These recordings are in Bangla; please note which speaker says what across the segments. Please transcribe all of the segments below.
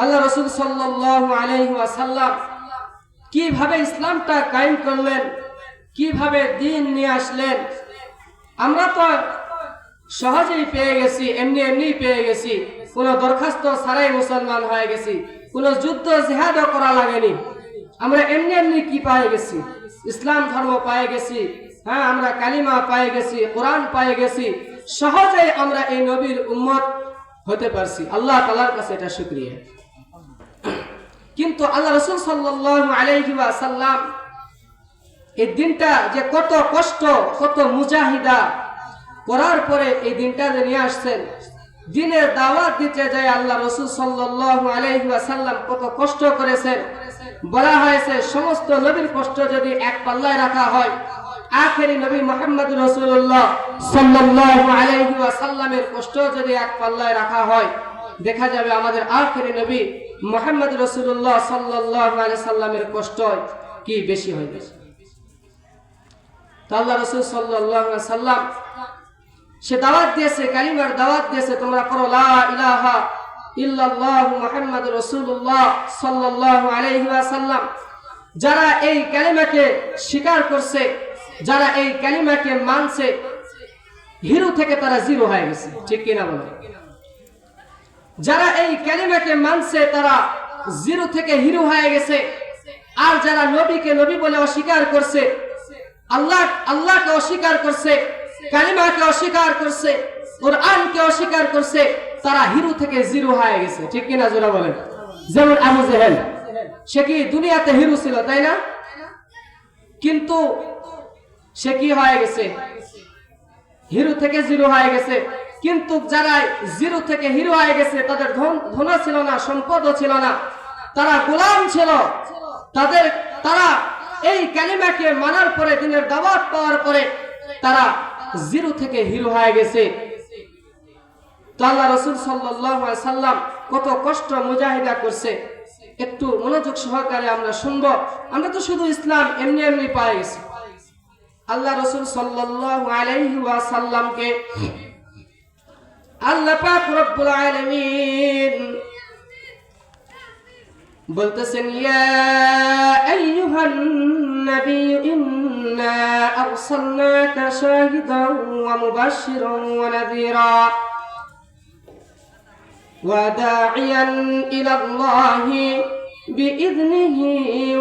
Speaker 1: আল্লাহ রাসূল সাল্লাল্লাহু আলাইহি ওয়াসাল্লাম কিভাবে ইসলামটা কায়েম করলেন, কিভাবে দ্বীন নিয়ে আসলেন। আমরা তো সহজেই পেয়ে গেছি, এমনি পেয়ে গেছি, কোনো দরখাস্ত ছাড়াই মুসলমান হয়ে গেছি, কোনো যুদ্ধ জিহাদও করা লাগেনি। আমরা এমনি কি পেয়ে গেছি? ইসলাম ধর্ম পেয়ে গেছি। হ্যাঁ, আমরা কালিমা পেয়ে গেছি, কোরআন পেয়ে গেছি। সহজেই আমরা এই নবীর উম্মত হতে পারছি। আল্লাহ তাআলার কাছে এটা শুকরিয়া। কিন্তু আল্লাহ রাসূল সাল্লাল্লাহু আলাইহি ওয়াসাল্লাম এই দিনটা যে কত কষ্ট, কত মুজাহিদা করার পরে এই দিনটা যে নিয়ে আসছেন, দিনের দাওয়াত দিতে যায় আল্লাহ রাসূল সাল্লাল্লাহু আলাইহি ওয়াসাল্লাম কত কষ্ট করেছেন। বলা হয়েছে সমস্ত নবীর কষ্ট যদি এক পাল্লায় রাখা হয়, আখেরি নবী মুহাম্মদ রাসূলুল্লাহ সাল্লাল্লাহু আলাইহি ওয়াসাল্লামের কষ্ট যদি এক পাল্লায় রাখা হয়, দেখা যাবে আমাদের আখেরি নবী মুহাম্মদ রাসূলুল্লাহ সাল্লাল্লাহু আলাইহি সাল্লামের কষ্ট কি বেশি হয়ে গেছে। তো আল্লাহ রাসূল সাল্লাল্লাহু আলাইহি সাল্লাম সে দাওয়াত দিয়েছে, কালিমার দাওয়াত দিয়েছে, তোমরা পড়ো লা ইলাহা ইল্লাল্লাহু মুহাম্মাদুর রাসূলুল্লাহ সাল্লাল্লাহু আলাইহি ওয়াসাল্লাম। যারা এই কালিমাকে স্বীকার করছে, যারা এই কালিমাকে মানছে, হিরো থেকে তারা জিরো হয়ে গেছে। ঠিক কিনা বলেন? যারা এই কালিমাকে মানছে তারা জিরো থেকে হিরো হয়ে গেছে। আর যারা নবীকে নবী বলে অস্বীকার করছে, আল্লাহকে অস্বীকার করছে, কালিমাকে অস্বীকার করছে, কোরআনকে অস্বীকার করছে, তারা হিরো থেকে জিরো হয়ে গেছে। ঠিক কিনা জোরা বলেন? যেমন আবু জেহেল, সে কি দুনিয়াতে হিরো ছিল, তাই না? কিন্তু সে কি হয়ে গেছে? হিরো থেকে জিরো হয়ে গেছে। কিন্তু যারা জিরো থেকে হিরো হয়ে গেছে, তাদের ধন ছিল না, সম্পদও ছিল না, তারা গোলাম ছিল। তারা এই কালিমাকে মানার পরে, দিনের দাওয়াত পাওয়ার পরে তারা জিরো থেকে হিরো হয়ে গেছে। তো আল্লাহ রাসূল সাল্লাল্লাহু আলাইহি সাল্লাম কত কষ্ট মুজাহিদা করছে, একটু মনোযোগ সহকারে আমরা শুনবো। আমরা তো শুধু ইসলাম এমনি পাই গেছি। আল্লাহ রাসূল সাল্লাল্লাহু আলাইহি ওয়াসাল্লামকে আল্লাহ পাক রব্বুল আলামিন বলতেছেন, ইয়া আইয়ুহান নাবিয়্যু ইন্না আরসালনাকা শাহিদান ওয়া মুবাশশিরান ওয়া নাযীরা ওয়া দাঈয়ান ইলাল্লাহি বিইذনিহি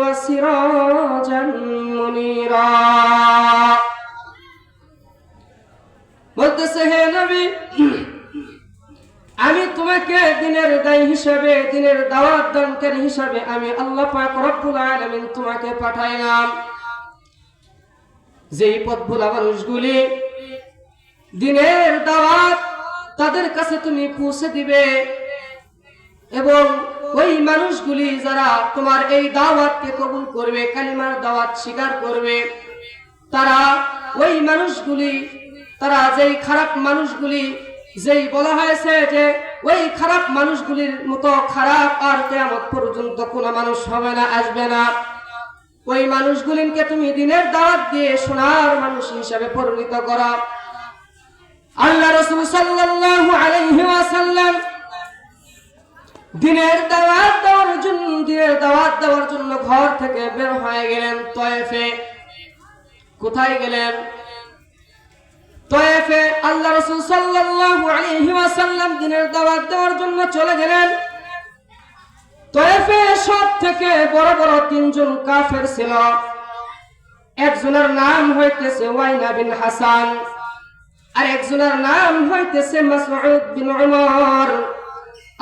Speaker 1: ওয়া সিরাজান মুনীরা। বলতেছে, হে নবী, আমি তোমাকে দিনের দায়ী হিসাবে, দিনের দাওয়াত দানকারী হিসাবে আমি আল্লাহ পাক রব্বুল আলামিন তোমাকে পাঠাইলাম। যেই পথভোলা মানুষগুলি দিনের দাওয়াত তাদের কাছে তুমি পৌঁছে দিবে, এবং ওই মানুষগুলি যারা তোমার এই দাওয়াতকে কবুল করবে, কালিমার দাওয়াত স্বীকার করবে, তারা ওই মানুষগুলি, তারা যেই খারাপ মানুষগুলি, যেই বলা হয়েছে যে ওই খারাপ মানুষগুলির মতো খারাপ আর কিয়ামত পর্যন্ত কোনো মানুষ হবে না, আসবে না, ওই মানুষগুলিকে তুমি দিনের দাওয়াত দিয়ে সোনার মানুষ হিসাবে পরিণত করা। আল্লাহ রাসূল সাল্লাল্লাহু আলাইহি ওয়াসাল্লাম দিনের দাওয়াত দেওয়ার জন্য ঘর থেকে বের হয়ে গেলেন তায়েফে। কোথায় গেলেন? তায়েফে আল্লাহ রাসূল সাল্লাল্লাহু আলাইহি ওয়াসাল্লাম দিনের দাওয়াত দেওয়ার জন্য চলে গেলেন। তায়েফে সব থেকে বড় বড় তিনজন কাফের ছিল। একজনের নাম হইতেছে ওয়াইনা বিন হাসান, আর একজনের নাম হইতেছে মাসউদ বিন উমর,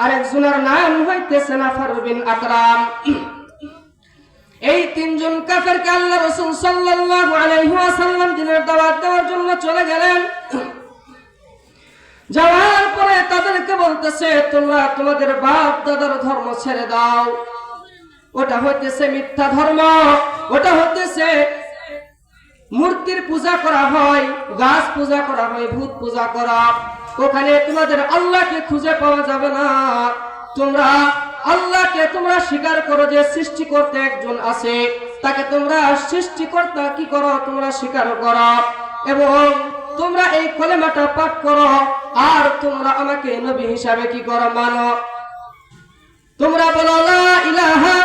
Speaker 1: আর একজনের নাম হইতেছে নাফর বিন আকরাম। এই তিনজন কাফেরকে আল্লাহ রাসূল সাল্লাল্লাহু আলাইহি ওয়াসাল্লাম দিনের দাওয়াত দেওয়ার জন্য চলে গেলেন। যাওয়ার পরে তাদেরকে বলতেছে, তোমরা তোমাদের বাপ দাদার ধর্ম ছেড়ে দাও, ওটা হইতেছে মিথ্যা ধর্ম, ওটা হইতেছে মূর্তির পূজা করা হয়, গাছ পূজা করা হয়, ভূত পূজা করা, ওখানে তোমাদের আল্লাহকে খুঁজে পাওয়া যাবে না। তোমরা আল্লাহকে তোমরা স্বীকার করো যে সৃষ্টিকর্তা একজন আছে, তাকে তোমরা সৃষ্টিকর্তা কি করো, তোমরা স্বীকার করো, এবং তোমরা এই কলেমাটা পাঠ করো, আর তোমরা আমাকে নবী হিসাবে কি করো, মানো। তোমরা বলো লা ইলাহা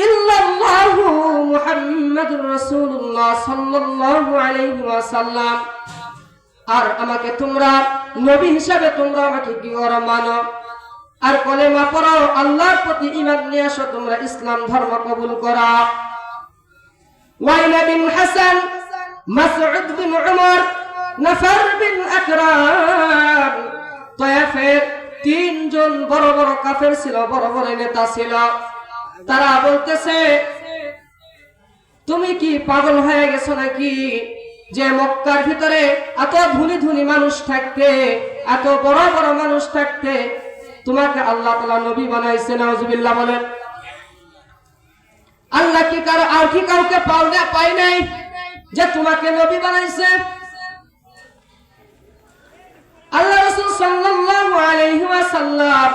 Speaker 1: ইল্লাল্লাহু মুহাম্মাদুর রাসূলুল্লাহ সাল্লাল্লাহু আলাইহি ওয়াসাল্লাম। আর আমাকে তোমরা নবী হিসাবে তোমরা আমাকে কি করো মানো, আর কলেমা পড়ো, আল্লাহর প্রতি ঈমান নিয়ে আসো, তোমরা ইসলাম ধর্ম কবুল করো। ওয়াইল বিন হাসান, মাসউদ বিন উমর, নফর বিন আকরাম, তায়েফের তিনজন বড় বড় কাফের ছিল, বড় বড় নেতা ছিল। তারা বলতেছে তুমি কি পাগল হয়ে গেছো নাকি, যে মক্কার ভিতরে এত ধনী ধনী মানুষ থাকতে, এত বড় বড় মানুষ থাকতে তোমাকে আল্লাহ তাআলা নবী বানাইছে। নাউজুবিল্লাহ বলেন। আল্লাহ কি কারো আর কি কাউকে পাই নাই যে তোমাকে নবী বানাইছে? আল্লাহ রাসূল সাল্লাল্লাহু আলাইহি ওয়াসাল্লাম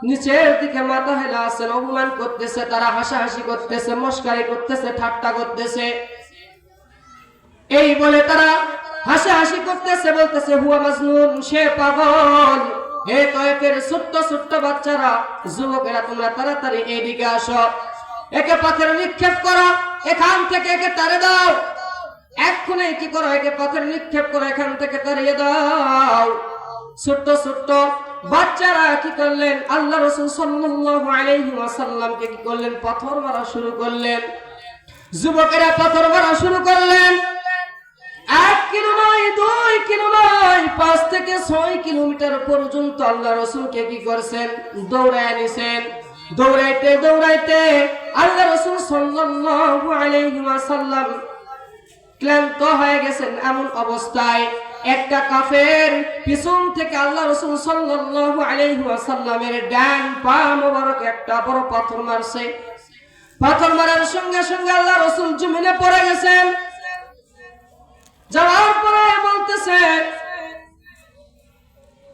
Speaker 1: নিচের দিকে মাথা হেলা আছেন, অপমান করতেছে, তারা হাসাহাসি করতেছে, মস্কারি করতেছে, ঠাট্টা করতেছে। এই বলে তারা হাসাহাসি করতেছে, বলতেছে হুয়া মাজনুন, সে পাগল। হে তায়েফের ছোট্ট ছোট্ট বাচ্চারা, যুবকেরা, তোমরা তাড়াতাড়ি এইদিকে আসো, একে পাথর নিক্ষেপ করো, এখান থেকে একে তাড়িয়ে দাও। এক্ষুনি কি করো, একে পাথর নিক্ষেপ করো, এখান থেকে তাড়িয়ে দাও। ছোট্ট ছোট্ট বাচ্চারা কি করলেন, আল্লাহ রাসূল সাল্লাল্লাহু আলাইহি ওয়াসাল্লামকে কি করলেন, পাথর মারা শুরু করলেন। যুবকেরা পাথর মারা শুরু করলেন। 1 কিলো নয়, 2 কিলো নয়, 5 থেকে 6 কিলোমিটার পর্যন্ত আল্লাহ রাসূলকে কি করছেন, দৌড়ায় নিছেন। দৌড়াইতে দৌড়াইতে আল্লাহ রাসূল সাল্লাল্লাহু আলাইহি ওয়াসাল্লাম ক্লান্ত হয়ে গেছেন। এমন অবস্থায় একটা কাফের পিছন থেকে আল্লাহ রাসূল সাল্লাল্লাহু আলাইহি ওয়াসাল্লামের ডান পা মোবারক একটা বড় পাথর মারছে। পাথর মারার সঙ্গে সঙ্গে আল্লাহ রাসূল জমিনে পড়ে গেছেন। যাওয়ার পরে বলতেছে,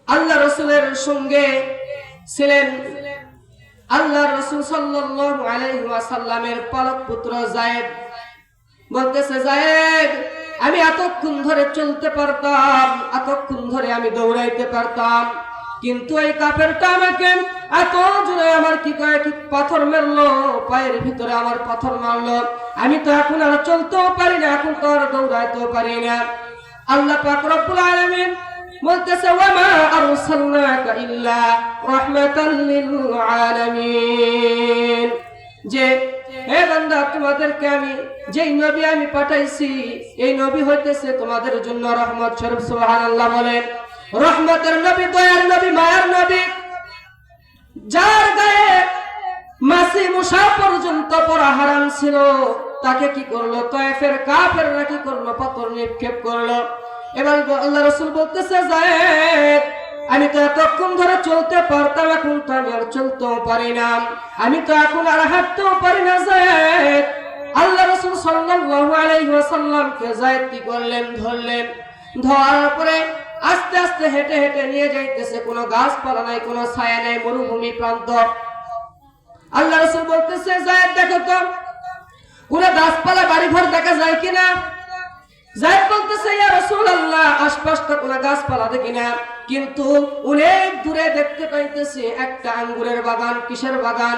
Speaker 1: আল্লাহ রাসূলের সঙ্গে ছিলেন আল্লাহ রাসূল সাল্লাল্লাহু আলাইহি ওয়াসাল্লামের পালক পুত্র যায়েদ। বলতেছে, যায়েদ, আমি এতক্ষণ ধরে চলতে পারতাম, এতক্ষণ ধরে আমি দৌড়াইতে পারতাম, কিন্তু এই কাফেরটা আমাকে এত জোরে আমার কি পাথর মারলো, পায়ের ভিতরে আমার পাথর মারলো, আমি তো এখন আর চলতেও পারি না, এখন তো আর দৌড়াইতেও পারি না। আল্লাহ পাক রব্বুল আলামিন বলতেছে, ওয়া মা আরসালনাকা ইল্লা রাহমাতাল লিল আলামিন, যে হে বান্দা, তোমাদেরকে আমি যেই নবী আমি পাঠাইছি, এই নবী হইতেছে তোমাদের জন্য রহমত স্বরূপ। সুবহানাল্লাহ বলেন। রহমতের নবী, দয়ার নবী, মায়ার নবী, যার গায়ে মাসি মুসা পর্যন্ত পরা হারাম ছিল, তাকে কি করলো, তায়েফের কাফেররা কি করলো, পাথর নিক্ষেপ করলো। এবার আল্লাহ রাসূল বলতেছে, যায়েদ, আমি তো এতক্ষণ ধরে চলতে পারতাম, এখন তো আমি আর চলতেও পারি না, আমি তো এখন আর হাঁটতেও পারি না। যায়েদ, আল্লাহ রাসূল সাল্লাল্লাহু আলাইহি ওয়াসাল্লামকে যায়েদ কি করলেন, ধরলেন। ধরার পরে আস্তে আস্তে হেঁটে হেঁটে নিয়ে যাইতেছে। কোনো গাছপালা নাই, কোনো ছায়া নাই, মরুভূমি প্রান্ত। আল্লাহ রাসূল বলতেছে, যায়েদ, দেখো তো কোনো গাছপালা বাড়িঘর দেখা যায় কিনা। যায়েদ বলতেছে, ইয়া রাসূলুল্লাহ, আশপাশটা কোনো গাছপালা দেখি না, কিন্তু অনেক দূরে দেখতে পাইতেছি একটা আঙ্গুরের বাগান। কিসের বাগান?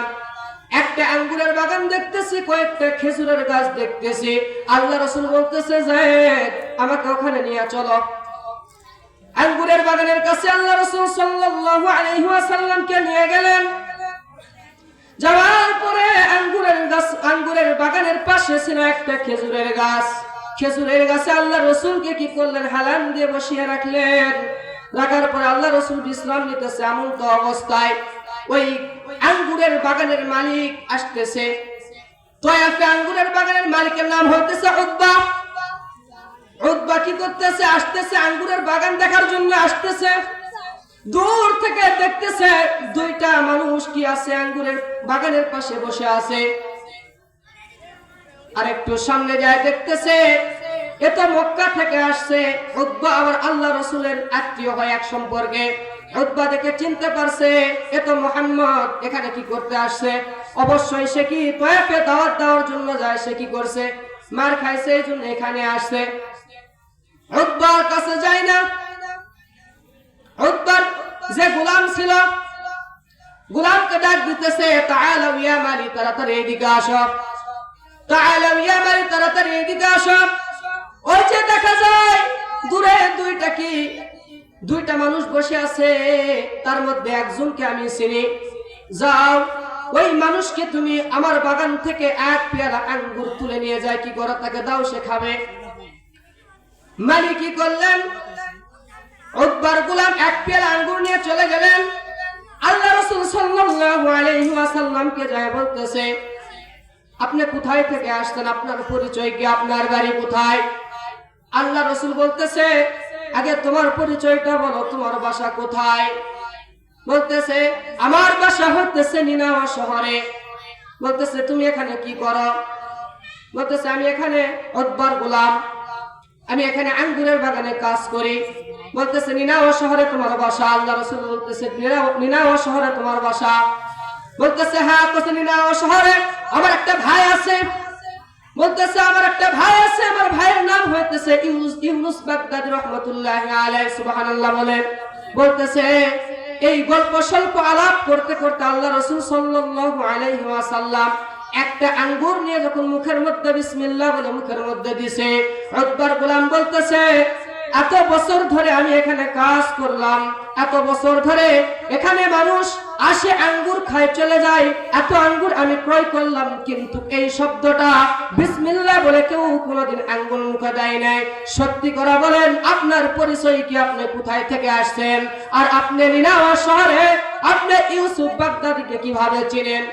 Speaker 1: একটা আঙ্গুরের বাগান দেখতেছি, কয়েকটা খেজুরের গাছ দেখতেছি। আল্লাহ রাসূল বলতেছে, যায়েদ, আমাকে ওখানে নিয়ে চলো। আঙ্গুরের বাগানের কাছে আল্লাহ রাসূল সাল্লাল্লাহু আলাইহি ওয়াসাল্লামকে নিয়ে গেলেন। যাওয়ার পরে আঙ্গুরের বাগানের পাশে ছিল একটা খেজুরের গাছ। খেজুরের গাছে আল্লাহ রাসূলকে কি করলেন, হেলান দিয়ে বসিয়ে রাখলেন। রাখার পরে আল্লাহ রাসূল বিশ্রাম নিতেছে। এমন তো অবস্থায় ওই আঙ্গুরের বাগানের মালিক আসতেছে। তায়েফে আঙ্গুরের বাগানের মালিকের নাম হইতেছে উতবা। উতবা কি করতেছে, আসতেছে, আঙ্গুরের বাগান দেখার জন্য আসতেছে। দূর থেকে দেখতেছে দুইটা মানুষ কি আছে, আঙ্গুরের বাগানের পাশে বসে আছে। আর একটু সামনে যায় দেখতেছে এ তো মক্কা থেকে আসছে। উতবা আবার আল্লাহ রাসূলের আত্মীয় হয়, এক সম্পর্কে। উতবা দেখে চিনতে পারছে এ তো মুহাম্মদ, এখানে কি করতে আসছে। অবশ্যই সে কি তায়েফে দাওয়াত দেওয়ার জন্য যায়, সে কি করছে, মার খাইছে, এই জন্য এখানে আসছে। উতবার কাছে যায় না। উতবার যে গোলাম ছিল, গোলামকে ডাক দিতেছে, তাআলাউ ইয়া মালি, তাড়াতাড়ি এদিকে আসো, তাআলাউ ইয়া মালি, তাড়াতাড়ি এদিকে আসো। ওই যে দেখা যায় দূরে দুইটা মানুষ বসে আছে, তার মধ্যে একজনকে আমি চিনি। যাও, ওই মানুষকে তুমি আমার বাগান থেকে এক পেয়ালা আঙ্গুর তুলে নিয়ে যায়, কি করো তাকে দাও, সে খাবে। মালিক কি করলেন? উকবার গোলাম এক পেয়ালা আঙ্গুর নিয়ে চলে গেলেন। আল্লাহ রাসূল সাল্লাল্লাহু আলাইহি ওয়াসাল্লামকে যায় বলতেছে, আপনি কোথায় থেকে আসছেন, আপনার পরিচয় কি, আপনার বাড়ি কোথায়? আল্লাহ রাসূল বলতেছে, আগে তোমার পরিচয়টা বলো, তোমার বাসা কোথায়? বলতেছে, আমার বাসা হচ্ছে নিনাওয়া শহরে। বলতেছে, তুমি এখানে কি করো? বলতেছে, আমি এখানে উকবার গোলাম, আমি এখানে আঙ্গুরের বাগানে কাজ করি। বলতেছে, নিনাওয়া শহরে তোমার বাসা? আল্লাহ রাসূল বলতেছে, নিনাওয়া শহরে তোমার বাসা? বলতেছে, হ্যাঁ। বলতেছে, নিনাওয়া শহরে আমার একটা ভাই আছে। বলতেছে, আমার একটা ভাই আছে, আমার ভাইয়ের নাম হইতেছে ইউনুস বাগদাদী রাহমাতুল্লাহি আলাইহি, সুবহানাল্লাহ বলেন। বলতেছে, এই গল্প স্বল্প আলাপ করতে করতে আল্লাহ রাসূল সাল্লাল্লাহু আলাইহি ওয়াসাল্লাম একটা আঙ্গুর নিয়ে যখন মুখের মধ্যে বিসমিল্লাহ বলে মুখের মধ্যে দিছে, উকবার গোলাম বলতেছে, এত বছর ধরে আমি এখানে কাজ করলাম, এত বছর ধরে এখানে মানুষ আসে আঙ্গুর খায় চলে যায়, এত আঙ্গুর আমি ক্রয় করলাম, কিন্তু এই শব্দটা বিসমিল্লাহ বলে কেউ কোনোদিন আঙ্গুর মুখে দেয় নাই। সত্যি করে বলেন, আপনার পরিচয় কি, আপনি কোথায় থেকে আসছেন, আর আপনি নিনাওয়া শহরে আপনি ইউসুফ বাগদাদীকে কিভাবে চিনেন?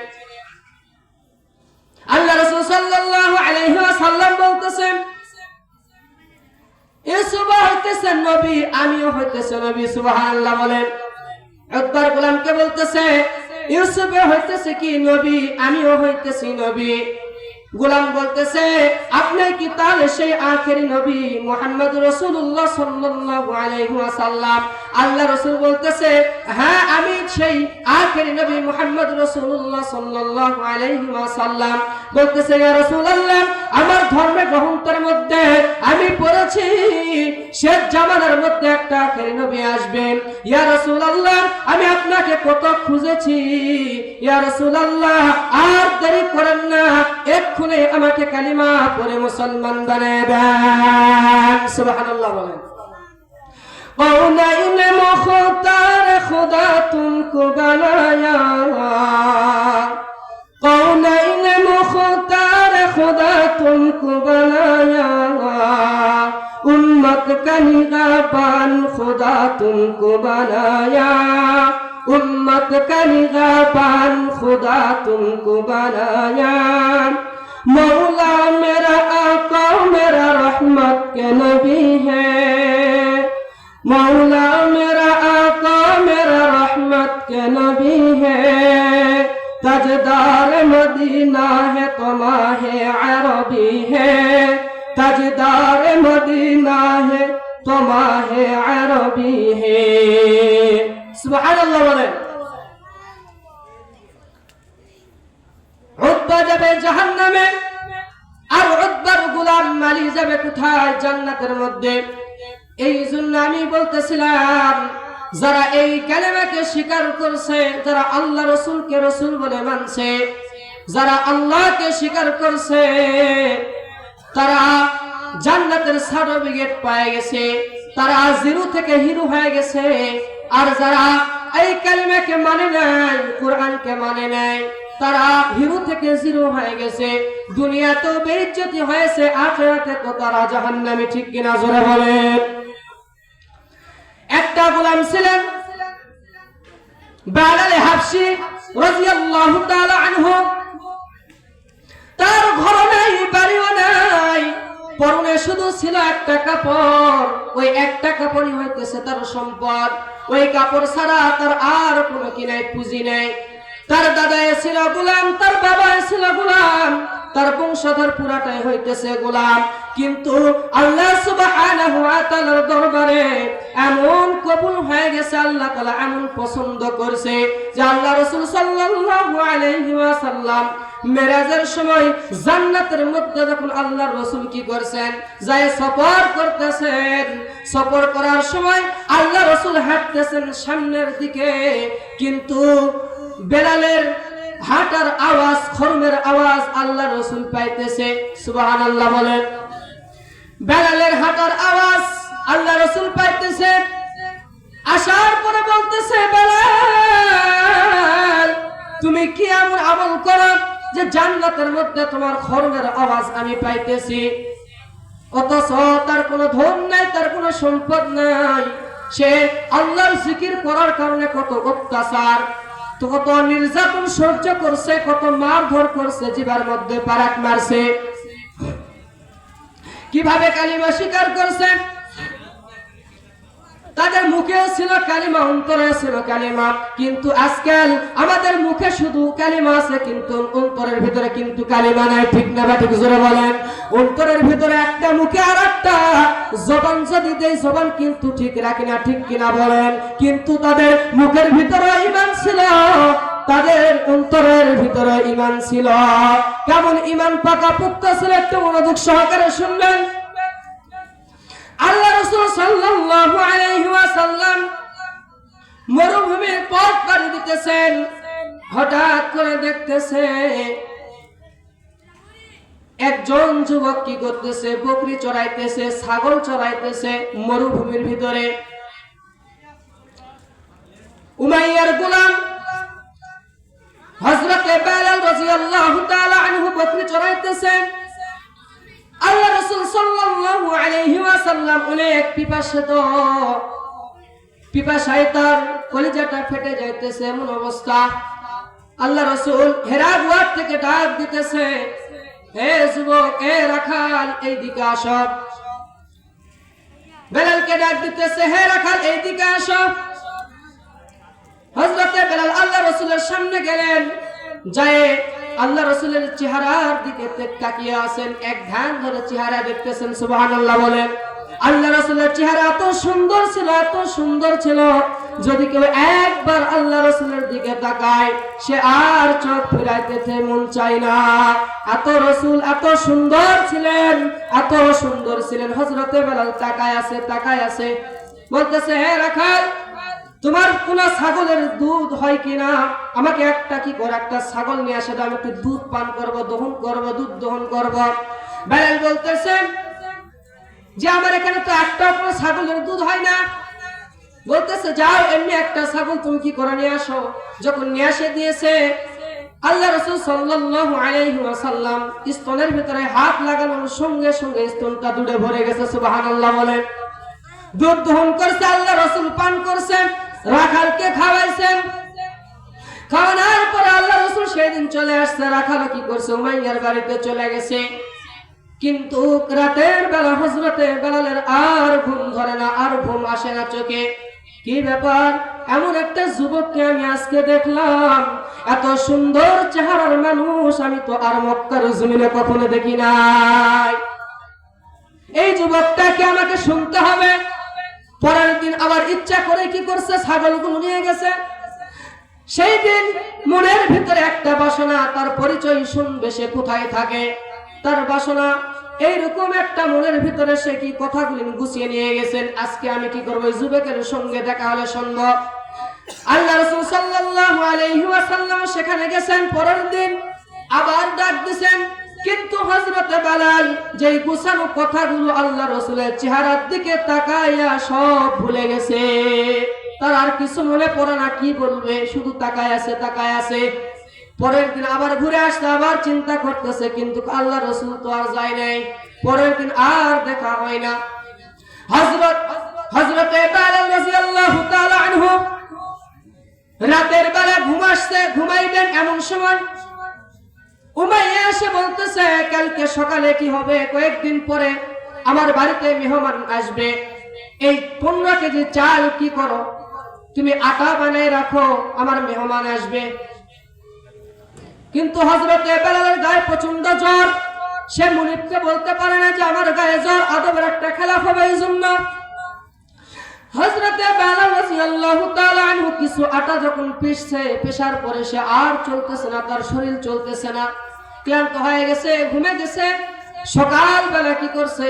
Speaker 1: আল্লাহ রাসূল সাল্লাল্লাহু আলাইহি ওয়াসাল্লাম বলতেছেন, ইউসুফ হইতেছে নবী, আমিও হইতেছে নবী, সুবহানাল্লাহ বলেন। উকবার গোলামকে বলতেছে, ইউসুফ হইতেছে কি নবী, আমিও হইতেছি নবী। গোলাম বলতেছে, আপনি কি তাহলে সেই আখেরি নবী মুহাম্মদ রাসূলুল্লাহ সাল্লাল্লাহু আলাইহি ওয়াসাল্লাম? আল্লাহ রাসূল বলতেছে, হ্যাঁ, আমি সেই আখেরি নবী মুহাম্মদ রাসূলুল্লাহ সাল্লাল্লাহু আলাইহি ওয়াসাল্লাম। বলতেছে, ইয়া রাসূলুল্লাহ, আমার ধর্মের গ্রন্থের মধ্যে আমি পড়েছি শেষ জামানার মধ্যে একটা আখেরি নবী আসবেন। ইয়া রাসূলুল্লাহ, আমি আপনাকে কত খুঁজেছি, ইয়া রাসূলুল্লাহ, আর দেরি করেন না, এক্ষুনি আমাকে কালিমা পড়ে মুসলমান বানিয়ে দেন, সুবহানাল্লাহ বলেন। কওনাইন মুখতার খুদা তুমকো বানায়া, কওনাইন মুখতার খুদা তুমকো বানায়া, উম্মত का निगाहबान खुदा तुमको बनाया, उम्मत का निगाहबान खुदा तुमको बनाया। मौला मेरा आका मेरा रहमत के नबी है, मौला मेरा आका मेरा रहमत के नबी है। ताजदार मदीना है तो माहे अरबी है, ताजदार मदीना है तो माहे अरबी है, सुबहानाल्लाह बोलें। উতবা যাবে জাহান্নামে, আর উতবার গোলাম মালি যাবে কোথায়? জান্নাতের মধ্যে। এই জন্য আমি বলতেছিলাম, যারা এই কালেমাকে স্বীকার করছে, যারা আল্লাহ রাসূলকে রাসূল বলে মানছে, যারা আল্লাহকে স্বীকার করছে, তারা জান্নাতের সার্টিফিকেট পেয়ে গেছে, তারা জিরো থেকে হিরো হয়ে গেছে। আর যারা এই কালিমাকে মানে নাই, কোরআনকে মানে নাই, তারা হিরো থেকে জিরো হয়ে গেছে। দুনিয়াতেও বেইজ্জতি হয়েছে, আখিরাতে তো তারা জাহান্নামী, ঠিক কিনা জোরে বলেন। একটা গোলাম ছিলেন বেলাল হাবশী রাদিয়াল্লাহু তাআলা আনহু, তার ঘর নাই, বাড়িও নাই, পরনে শুধু ছিল একটা কাপড়। ওই একটা কাপড়ই হইতেছে তার সম্পদ। ওই কাপড় ছাড়া তার আর কোনো কি নাই, পুঁজি নাই। তার দাদা ছিল গোলাম, তার বাবা ছিল গোলাম, তার বংশধর পুরাটাই হইতেছে গোলাম। কিন্তু আল্লাহ সুবহানাহু ওয়া তাআলার দরবারে এমন কবুল হয়ে গেছে, আল্লাহ তাআলা এমন পছন্দ করছে যে আল্লাহ রাসূল সাল্লাল্লাহু আলাইহি ওয়াসাল্লাম মেরাজের সময় জান্নাতের মধ্যে যখন আল্লাহর রাসূল কি করছেন, যায় সফর করতেছেন। সফর করার সময় আল্লাহ রাসূল হাঁটতেছেন সামনের দিকে, কিন্তু বেলালের হাঁটার আওয়াজ, খরমের আওয়াজ আল্লাহ রাসূল পাইতেছে। সুবহানাল্লাহ বলেন। বেলালের হাঁটার আওয়াজ আল্লাহ রাসূল পাইতেছে। আসার পরে বলতেছে, বেলাল তুমি কি এমন আমল করো যে জান্নাতের মধ্যে তোমার খরমের আওয়াজ আমি পাইতেছি, অথচ তার কোনো ধন নাই, তার কোনো সম্পদ নাই, সে আল্লাহর জিকির করার কারণে কত অত্যাচার, তো কত নির্যাতন সহ্য করছে, কত মারধর করছে, জিবার মধ্যে পারাক মারছে, কিভাবে কালিমা স্বীকার করছে। তাদের মুখেও ছিল কালিমা, অন্তরে ছিল কালিমা, কিন্তু আজকাল আমাদের মুখে শুধু কালিমা আছে কিন্তু অন্তরের ভিতরে কিন্তু কালিমা নাই। ঠিক না বা ঠিক জোরে বলেন। অন্তরের ভিতরে একটা, মুখে আর একটা। জবান যদি দেই জবান কিন্তু ঠিক রাখি না, ঠিক কিনা বলেন। কিন্তু তাদের মুখের ভিতরে ঈমান ছিল, তাদের অন্তরের ভিতরে ঈমান ছিল। কেমন ঈমান পাকা পুক্ত ছিল একটু মনোযোগ সহকারে শুনবেন। আল্লাহ রাসূল সাল্লাল্লাহু আলাইহি ওয়াসাল্লাম মরুভূমির পথ পাড়ি দিতেছেন। হঠাৎ করে দেখতেছে একজন যুবক কি করতেছে, বকরি চড়াইতেছে, ছাগল চড়াইতেছে মরুভূমির ভিতরে। উমাইয়ার গোলাম হযরত বেলাল রাদিয়াল্লাহু তাআলা আনহু বকরি চড়াইতেছেন। আল্লাহ রাসূল সাল্লাল্লাহু আলাইহি ওয়াসাল্লাম অনেক পিপাসায় তার কলিজাটা ফেটে যাইতেছে এমন অবস্থা। আল্লাহ রাসূল হেরা গুহার থেকে ডাক দিতেছে, হে যুবক, হে রাখাল, এইদিকে আসো। বেলালকে ডাক দিতেছে, হে রাখাল এইদিকে আসো। হযরত বেলাল আল্লাহ রাসূলের সামনে গেলেন, যায় আল্লাহ রাসূলের চেহারার দিকে তাকিয়ে আছেন, এক ধ্যান ধরে চেহারা দেখতেছেন। সুবহানাল্লাহ বলেন। আল্লাহ রাসূলের চেহারা এত সুন্দর ছিল, এত সুন্দর ছিল, যদি কেউ একবার আল্লাহ রাসূলের দিকে তাকায় সে আর চোখ ফিরাইতে মন চায় না। এত রাসূল এত সুন্দর ছিলেন, এত সুন্দর ছিলেন। হযরত বেলাল তাকায় আছে, বলতেছে, হে রাখাল, তোমার কোন ছাগলের দুধ হয় কিনা, আমাকে একটা কি করে একটা ছাগল নিয়ে আসে, আমি একটু দুধ পান করব, দহন করব, দুধ দহন করব। বেলাল বলতেছে যে আমার এখানে তো একটা কোনো ছাগলের দুধ হয় না। বলতেছে, যাও এমনি একটা ছাগল তুমি কি করে নিয়ে আসো। যখন নিয়ে আসে দিয়েছে, আল্লাহ রাসূল সাল্লাল্লাহু আলাইহি ওয়াসাল্লাম স্তনের ভিতরে হাত লাগানোর সঙ্গে সঙ্গে স্তনটা দুধে ভরে গেছে। সুবহানাল্লাহ বলেন। দুধ দহন করছে, আল্লাহ রাসূল পান করছেন, রাখালকে খাওয়াইছেন। খাওয়ানোর পরে আল্লাহ রাসূল সেদিন চলে আসছে। রাখাল কি করছে, উমাইয়ার বাড়িতে চলে গেছে। কিন্তু রাতের বেলা হযরতে বেলালের আর ঘুম ধরে না, আর ঘুম আসে না চোখে। কি ব্যাপার, এমন একটা যুবককে আমি আজকে দেখলাম, এত সুন্দর চেহারার মানুষ আমি তো আর মক্কার জমিনে কখনো দেখি নাই। এই যুবকটাকে আমাকে শুনতে হবে। পরের দিন আবার ইচ্ছা করে কি করছে, ছাগলগুলো নিয়ে গেছে। সেই দিন মনের ভিতরে একটা বাসনা, তার পরিচয় শুনবে সে কোথায় থাকে, তার বাসনা এইরকম একটা মনের ভিতরে সে কি কথাগুলি গুছিয়ে নিয়ে গেছেন। আজকে আমি কি করবো, যুবকের সঙ্গে দেখা হলে শুনবো। আল্লাহ রাসূল সাল্লাল্লাহু আলাইহি ওয়াসাল্লাম সেখানে গেছেন। পরের দিন আবার ডাক দিবেন, কিন্তু হযরত বেলাল যেই গুছানো কথাগুলো আল্লাহ রাসূলের চেহারার দিকে তাকায়া সব ভুলে গেছে। তার আর কিছু মনে পড়ে না, কি বলবে, শুধু তাকায় আছে। পরের দিন আবার ঘুরে আসতে আবার চিন্তা করতেছে, কিন্তু আল্লাহ রাসূল তো আর যায় নাই। পরের দিন আর দেখা হয় না। হযরত বেলাল রাদিয়াল্লাহু তাআলা আনহু রাতের বেলা ঘুমাইবেন এমন সময় উমাইয়া এসে বলতেছে, কালকে সকালে কি হবে, কয়েকদিন পরে আমার বাড়িতে মেহমান আসবে, এই 15 কেজি চাল কি করো, তুমি আটা বানায় রাখো, আমার মেহমান আসবে। কিন্তু হযরত বেলালের গায়ে প্রচন্ড জ্বর। সে মুনিবকে বলতে পারে না যে আমার গায়ে জ্বর, আদবের একটা খেলাফ হবে এই জন্য। হযরত বেলাল রাদিয়াল্লাহু তাআলা আনহু কিছু আটা যখন পেশার পরে সে আর চলতেছে না, তার শরীর চলতেছে না, ক্লান্ত হয়ে গেছে, ঘুমে গেছে। সকালবেলা কি করছে,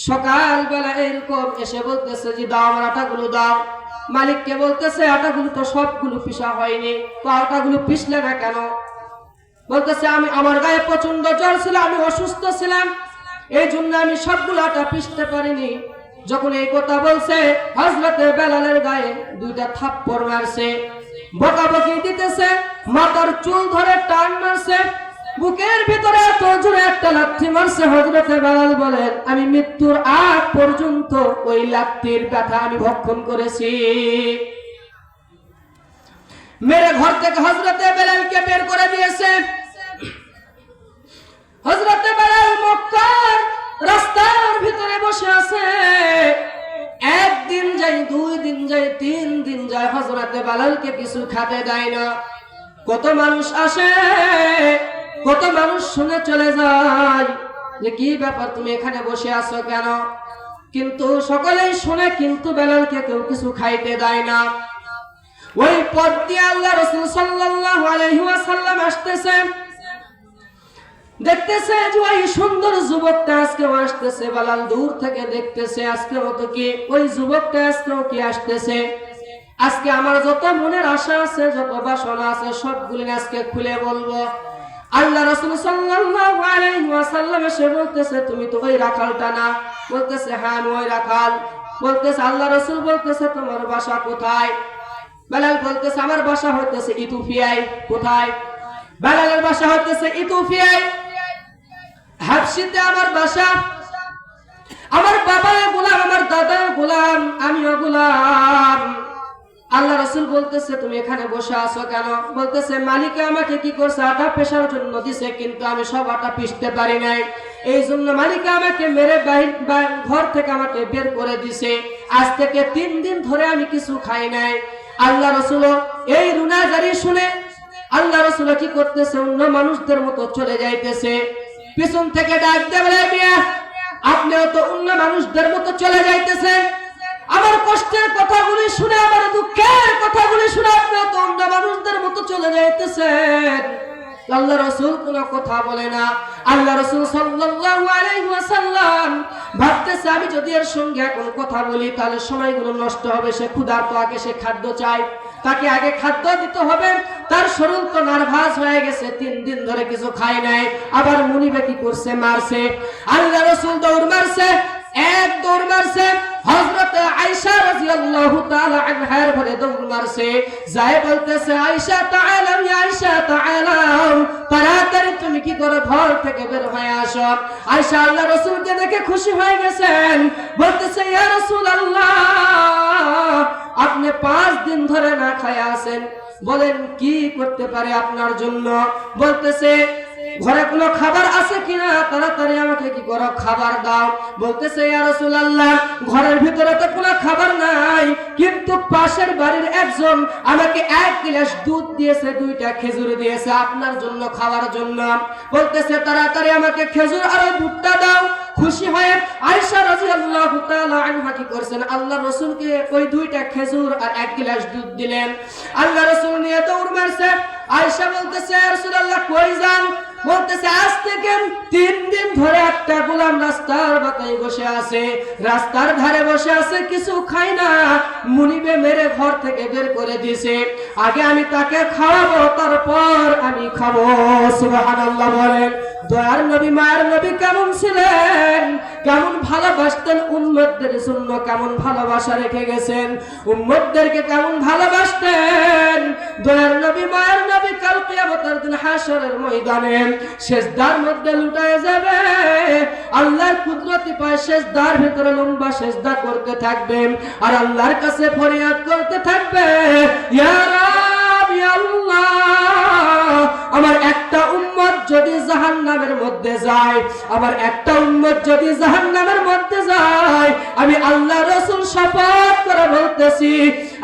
Speaker 1: সকালবেলা এরকম এসে বলতেছে যে দাও আমার আটাগুলো দাও। মালিককে বলতেছে আটাগুলো তো সবগুলো পিষা হয়নি, তো আটাগুলো পিষলে না কেন? বলতেছে আমি আমার গায়ে প্রচন্ড জ্বর ছিল, আমি অসুস্থ ছিলাম, এই জন্য আমি সবগুলো আটা পিষতে পারিনি। যখন এই কথা বলছে হযরতে বেলালের গায়ে দুইটা থাপ্পড় মারছে, বকাবকি দিতেছে, মাথার চুল ধরে টান মারছে, বুকের ভিতরে এত জোরে একটা লাথি মারছে। হযরতে বেলাল বলেন আমি মৃত্যুর আগ পর্যন্ত ওই লাথির ব্যথা আমি ভক্ষণ করেছি। মেরে ঘর থেকে হযরতে বেলালকে বের করে দিয়েছে। হযরতে বেলাল মক্কার রাস্তার ভিতরে বসে আছে। একদিন যাই, 2 দিন যাই, 3 দিন যায়, হযরতে বেলালকে কিছু খেতে দেয় না। কত মানুষ আসে, কত মানুষ শুনে চলে যায় যে কি ব্যাপার, তুমি এখানে বসে আছো কেন? কিন্তু সকলেই শুনে, কিন্তু বেলালকে কেউ কিছু খাইতে দেয় না। ওই পথ দিয়ে আল্লাহ রাসূল সাল্লাল্লাহু আলাইহি ওয়াসাল্লাম আসতেছে, দেখতেছে যে ওই সুন্দর যুবকটা আজকেও আসতেছে। বেলাল দূর থেকে দেখতেছে আজকেও তো কি ওই যুবকটা আজকেও কি আসতেছে। আজকে আমার যত মনের আশা আছে, যত বাসনা আছে, সবগুলো আজকে খুলে বলবো। আল্লাহ রাসূল সাল্লাল্লাহু আলাইহি ওয়াসাল্লাম এসে বলতেছে তুমি তো ওই রাখালটা না? বলতেছে হ্যাঁ আমি ওই রাখাল। বলতেছে আল্লাহ রাসূল বলতেছে তোমার বাসা কোথায়? বেলাল বলতেছে আমার বাসা হইতেছে ইথিওপিয়ায়। কোথায়? বেলালের বাসা হইতেছে ইথিওপিয়ায়, হাবশিতে আমার বাসা। আমার বাবা গোলাম, আমার দাদা গোলাম, আমিও গোলাম। আল্লাহ রাসূল বলতেছে তুমি এখানে বসে আছো কেন? বলতেছে মালিক আমাকে কি করছে, আটা পেশার জন্য দিছে, কিন্তু আমি সব আটা পিষতে পারি নাই, এই জন্য মালিক আমাকে মেরে ঘর থেকে আমাকে বের করে দিছে। আজ থেকে 3 দিন ধরে আমি কিছু খাই নাই। আল্লাহ রাসূল এই রুনাজারি শুনে আল্লাহ রাসূল কি করতেছে, অন্য মানুষদের মতো চলে যাইতেছে। পিছন থেকে ডাক দেবে মিয়া আপনিও তো অন্য মানুষদের মতো চলে যাইতেছেন, আমার কষ্টের কথাগুলি শুনে, আমার দুঃখের কথাগুলি শুনে আপনিও তো অন্য মানুষদের মতো চলে যাইতেছেন। আল্লাহ রাসূল কোনো কথা বলে না। আল্লাহ রাসূল সাল্লাল্লাহু আলাইহি ওয়াসাল্লাম ভাবতেছে আমি যদি এর সঙ্গে এখন কথা বলি তাহলে সময়গুলো নষ্ট হবে। সে ক্ষুধার্ত, আগে সে খাদ্য চায়, তাকে আগে খাদ্য দিতে হবে। তার শরীর তো নার্ভাস হয়ে গেছে, 3 দিন ধরে কিছু খায় নাই। আবার মুনিবে কি করছে, মারছে। আল্লাহ রাসূল দৌড় মারছে, এক দৌড় মারছে, হযরত আয়েশা রাদিয়াল্লাহু তাআলা আনহার ঘরে দৌড় মারছে। যায় বলতেছে আয়েশা তাআলা, আয়েশা তাআলা, তাড়াতাড়ি তুমি কি করে ঘর থেকে বের হয়ে আসো। আয়েশা আল্লাহ রাসূলকে দেখে খুশি হয়ে গেছেন, বলতেছে ইয়া রাসূলুল্লাহ আপনি 5 দিন ধরে না খায় আছেন, বলেন কি করতে পারে আপনার জন্য। বলতেছে ঘরে কোনো খাবার আছে কিনা, তাড়াতাড়ি আমাকে কি করো খাবার দাও। বলতেছে ইয়া রাসূলুল্লাহ ঘরের ভিতরে তো কোনো খাবার নাই, কিন্তু পাশের বাড়ির একজন আমাকে 1 গ্লাস দুধ দিয়েছে, 2টা খেজুর দিয়েছে আপনার জন্য খাওয়ার জন্য। বলতেছে তাড়াতাড়ি আমাকে খেজুর আর দুধটা দাও। খুশি হয়ে আয়েশা রাদিয়াল্লাহু তাআলা আনহা কি করছেন, আল্লাহ রাসূলকে ওই 2টা খেজুর আর 1 গ্লাস দুধ দিলেন। আল্লাহ রাসূল নিয়ে দৌড় মারছে। আয়েশা বলতেছে ইয়া রাসূলুল্লাহ কই যান? বলতেছে আজ থেকে 3 দিন ধরে একটা গোলাম রাস্তার বাতায় বসে আছে, রাস্তার ধারে বসে আছে, কিছু খাই না, মুনিবে মেরে ঘর থেকে বের করে দিয়েছে। আগে আমি তাকে খাওয়াবো, তারপর আমি খাবো। সুবহানাল্লাহ বলেন। দয়ার নবী, মায়ের নবী কেমন ছিলেন, কেমন ভালোবাসতেন উম্মতদের জন্য, কেমন ভালোবাসা রেখে গেছেন, উম্মতদেরকে কেমন ভালোবাসতেন। দয়ার নবী, মায়ের নবী কাল কিয়ামতের দিন হাশরের ময়দানে সেজদার মধ্যে লুটায় যাবে। আল্লাহর কুদরতি পায় সেজদার ভিতরে লম্বা সেজদা করতে থাকবেন আর আল্লাহর কাছে ফরিয়াদ করতে থাকবে, ইয়া রাব, ইয়া আল্লাহ আমার একটা উম্মত যদি জাহান্নামের মধ্যে যায়, আমার একটা উম্মত যদি জাহান্নামের মধ্যে যায়, আমি আল্লাহ রাসূল শপথ করে বলতেছি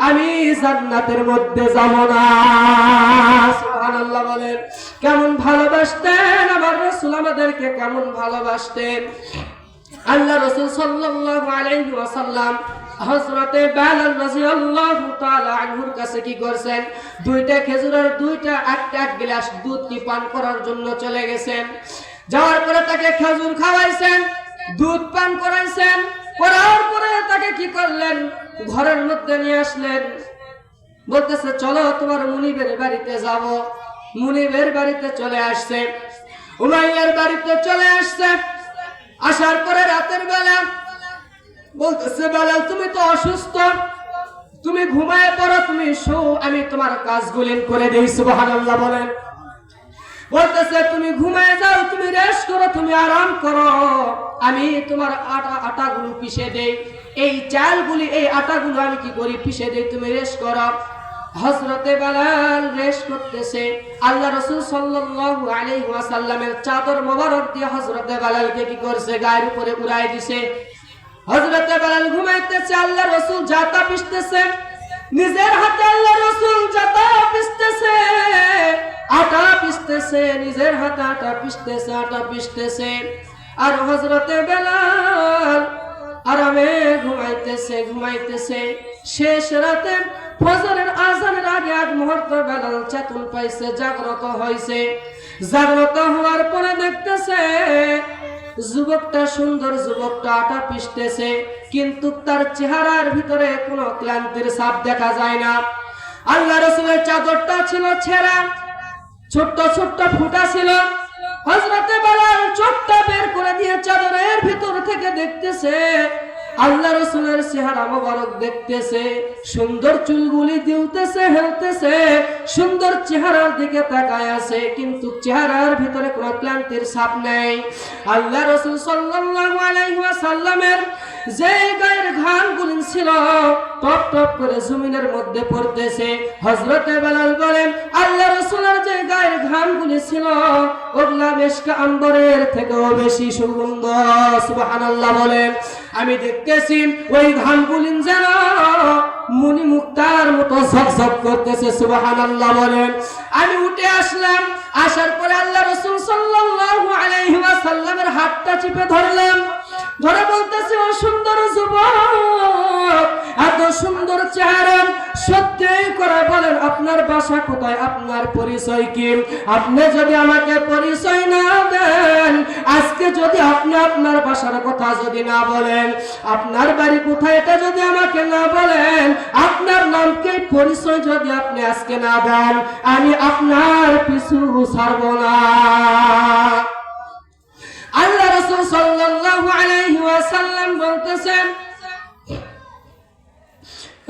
Speaker 1: আমি জান্নাতের মধ্যে যাব না। সুবহানাল্লাহ বলেন। কেমন ভালোবাসতেন আমার রাসূল, আমাদেরকে কেমন ভালোবাসতেন। আল্লাহ রাসূল সাল্লাল্লাহু আলাইহি ওয়াসাল্লাম হযরতে বেলাল রাদিয়াল্লাহু তাআলা আনহুর কাছে কি করছেন, 2টা খেজুর আর 2টা 1 গ্লাস দুধ কি পান করার জন্য চলে গেছেন। যাওয়ার পরে তাকে খেজুর খাওয়াইছেন, দুধ পান করাইছেন, করার পরে তাকে কি করলেন, ঘরের মধ্যে নিয়ে আসলেন, বলতেছে চলো তোমার মুনিবের বাড়িতে যাব। মুনিবের বাড়িতে চলে আসছে, উমাইয়ার বাড়িতে চলে আসছে। আসার পরে রাতের বেলা বলতেছে বেলাল তুমি তো অসুস্থ, তুমি ঘুমায় পড়ো, তুমি শো, আমি তোমার কাজগুলি করে দেই। সুবহানাল্লাহ বলেন। বলতেছে তুমি ঘুমায় যাও, তুমি রেস্ট করো, তুমি আরাম করো, আমি তোমার আটাগুলো পিষে দেই, এই চালগুলি এই আটাগুলো আমি কি করি পিষে দেই, তুমি রেস্ট করো। হযরতে বেলাল রেস্ট করতেছে। আল্লাহ রাসূল সাল্লাল্লাহু আলাইহি ওয়াসাল্লামের চাদর মোবারক দিয়ে হযরতে বেলালকে কি করছে গায়ের উপরে উড়াই দিছে। হযরতে বেলাল ঘুমাইতেছে, আল্লাহ রাসূল জাতা পিষতেছে, নিজের হাতে আল্লাহ রাসূল জাতা পিষতেছে, আটা পিষতেছে, নিজের হাতে আটা পিষতেছে, আটা পিষতেছে। আর হযরতে বেলাল আরামে ঘুমাইতেছে ঘুমাইতেছে। শেষ রাতে ফজরের আযানের আগে এক মুহূর্ত বেলাল চেতন পাইছে, জাগ্রত হইছে। জাগ্রত হওয়ার পরে দেখতেছে যুবকটা, সুন্দর যুবকটা আটা পিষতেছে, কিন্তু তার চেহারার ভিতরে কোনো ক্লান্তির ছাপ দেখা যায় না। আল্লাহ রাসূলের চাদরটা ছিল ছেঁড়া, ছোট্ট ছোট্ট ফুটা ছিল। হযরতে বেলাল চোখটা বের করে দিয়ে চাদরের ভিতর থেকে দেখতেছে আল্লাহ রাসূলের চেহারা মোবারক, দেখতেছে সুন্দর চুলগুলি দুলতেছে হেলতেছে, সুন্দর চেহারার দিকে তাকায় আছে, কিন্তু চেহারার ভিতরে কোনো ক্লান্তির ছাপ নেই। আল্লাহ রাসূল সাল্লাল্লাহু আলাইহি ওয়াসাল্লামের যে গায়ের ঘামগুলি ছিল টপ টপ করে জমিনের মধ্যে পড়তেছে। হযরতে বেলাল বলেন আল্লাহ রাসূলের যে গায়ের ঘামগুলি ছিল ওগুলা মিশকা আম্বরের থেকেও বেশি সুগন্ধ। সুবহানাল্লাহ বলেন। আমি দেখতেছি ওই ঘামগুলি যেন মুনি মুক্তার মতো ঝকঝক করতেছে। সুবহানাল্লাহ বলেন। আমি উঠে আসলাম, আসার পরে আল্লাহ রাসূল সাল্লাল্লাহু আলাইহি ওয়াসাল্লামের হাতটা চিপে ধরলাম, ধরে বলতেছে ও সুন্দর যুবক, এত সুন্দর চেহারা, সত্যি করে বলেন আপনার বাসা কোথায়, আপনার পরিচয় কি? আপনি যদি আমাকে পরিচয় না দেন, আজকে যদি আপনি আপনার বাসার কথা যদি না বলেন, আপনার বাড়ি কোথায় এটা যদি আমাকে না বলেন, আপনার নামকে পরিচয় যদি আপনি আজকে না দেন, আমি আপনার পিছু ছাড়ব না। আল্লাহ রাসূল সাল্লাল্লাহু আলাইহি ওয়াসাল্লাম বলতেছেন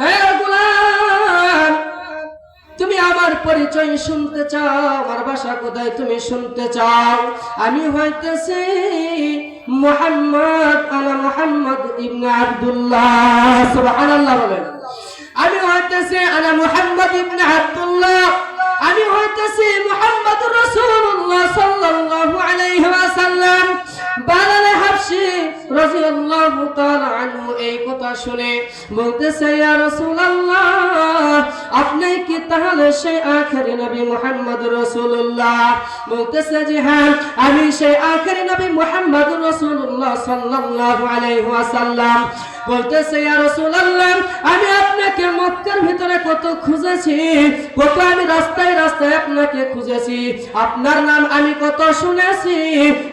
Speaker 1: হে গোলাম, তুমি আমার পরিচয় শুনতে চাও, আমার বাসা কোথায় তুমি শুনতে চাও? আমি হইতেছি মুহাম্মদ, আনা মুহাম্মদ ইবনে আব্দুল্লাহ। সুবহানাল্লাহ বলেন। আমি হইতেছি আনা মুহাম্মদ ইবনে আব্দুল্লাহ, আমি হইতেছি মুহাম্মদুর রাসূলুল্লাহ সাল্লাল্লাহু আলাইহি ওয়াসাল্লাম। বেলাল হাবশী রাদিয়াল্লাহু তাআলা আনহু এই কথা শুনে বলতেছে ইয়া রাসূলুল্লাহ, আপনি কি তাহলে সেই আখেরি নবী মুহাম্মদুর রাসূলুল্লাহ? বলতেছে জি হ্যাঁ, আমি সেই আখেরি নবী মুহাম্মদুর রাসূলুল্লাহ সাল্লাল্লাহু আলাইহি ওয়াসাল্লাম। বলতেছে ইয়া রাসূলুল্লাহ, আমি আপনাকে মক্কার ভিতরে কত খুঁজেছি, কত আমি রাস্তায় রাস্তায় আপনাকে খুঁজেছি, আপনার নাম আমি কত শুনেছি,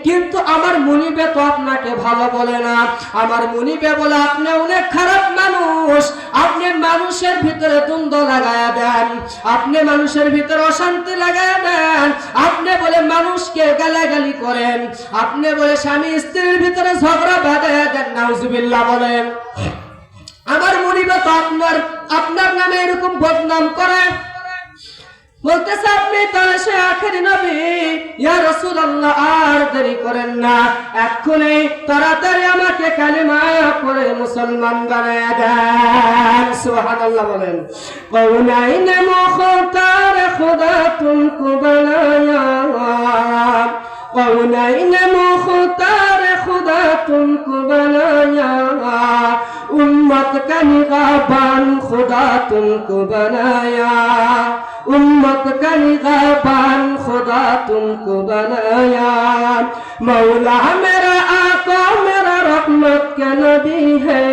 Speaker 1: কিন্তু আমার মুনিবে তো আপনাকে ভালো বলে না। আমার মুনিবে বলে আপনি অনেক খারাপ মানুষ, আপনি মানুষের ভিতরে দ্বন্দ্ব লাগায়া দেন, আপনি মানুষের ভিতরে অশান্তি লাগায়া দেন, আপনি বলে মানুষকে গালাগালি করেন, আপনি বলে স্বামী স্ত্রীর ভিতরে ঝগড়া বাঁধায়া দেন। নাউজুবিল্লাহ বলেন। আমার মুনিবে তো আপনার নামে এরকম বদনাম করে। বলতেছে আপনি তাহলে সে আখেরি নবী। ইয়া রাসূলুল্লাহ, আর দেরি করেন না, এক্ষুনি তাড়াতাড়ি আমাকে কালিমা পড়ে মুসলমান বানায়া দেন। সুবহানাল্লাহ বলেন। কওনাইন মুখতার খুদা তুমকো বানায়া, কওনাইন মুখতার খুদা তুমকো বানায়া, उम्मत का निगाहबान खुदा तुमको बनाया, उम्मत का निगाहबान खुदा तुमको बनाया। मौला मेरा आका मेरा रहमत का नबी है,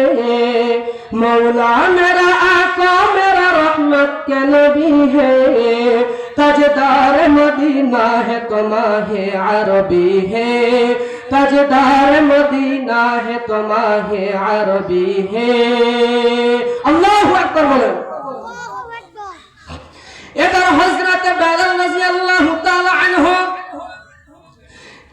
Speaker 1: मौला मेरा आका मेरा रहमत का नबी है। ताजदार मदीना है तो माहे अरबी है, ताजदार मदीना है तो माहे अरबी है। अल्लाहु अकबर बोलें। এবার হযরত বেলাল রাদিয়াল্লাহু তাআলা আনহু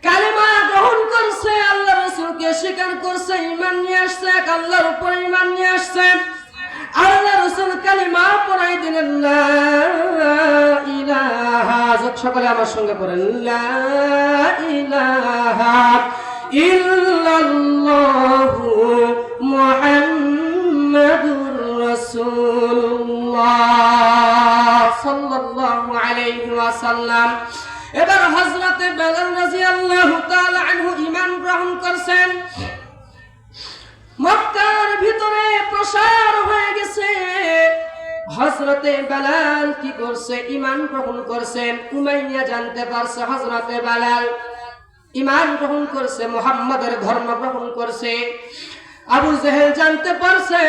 Speaker 1: কালিমা গ্রহণ করছে, আল্লাহ রাসূলকে স্বীকার করছে, ঈমান নিয়ে আসছে, আল্লাহর উপর ঈমান নিয়ে আসছে। আল্লাহ রাসূল কালিমা পড়াই দিলেন লা ইলাহা, সকলে আমার সঙ্গে পড়েন লা ইলাহা ইল্লাল্লাহু মুহাম্মাদুর রাসূলুল্লাহ সাল্লাল্লাহু আলাইহি ওয়াসাল্লাম। এবার হযরত বেলাল রাদিয়াল্লাহু তাআলা আনহু ঈমান গ্রহণ করেছেন। মক্কার ভিতরে প্রসার হয়ে গেছে। হযরত বেলাল কি করছে? ঈমান গ্রহণ করেছেন। উমাইয়া জানতে পারছে হযরত বেলাল ঈমান গ্রহণ করছে, মুহাম্মাদের ধর্ম গ্রহণ করছে। আবু জেহেল জানতে পারছে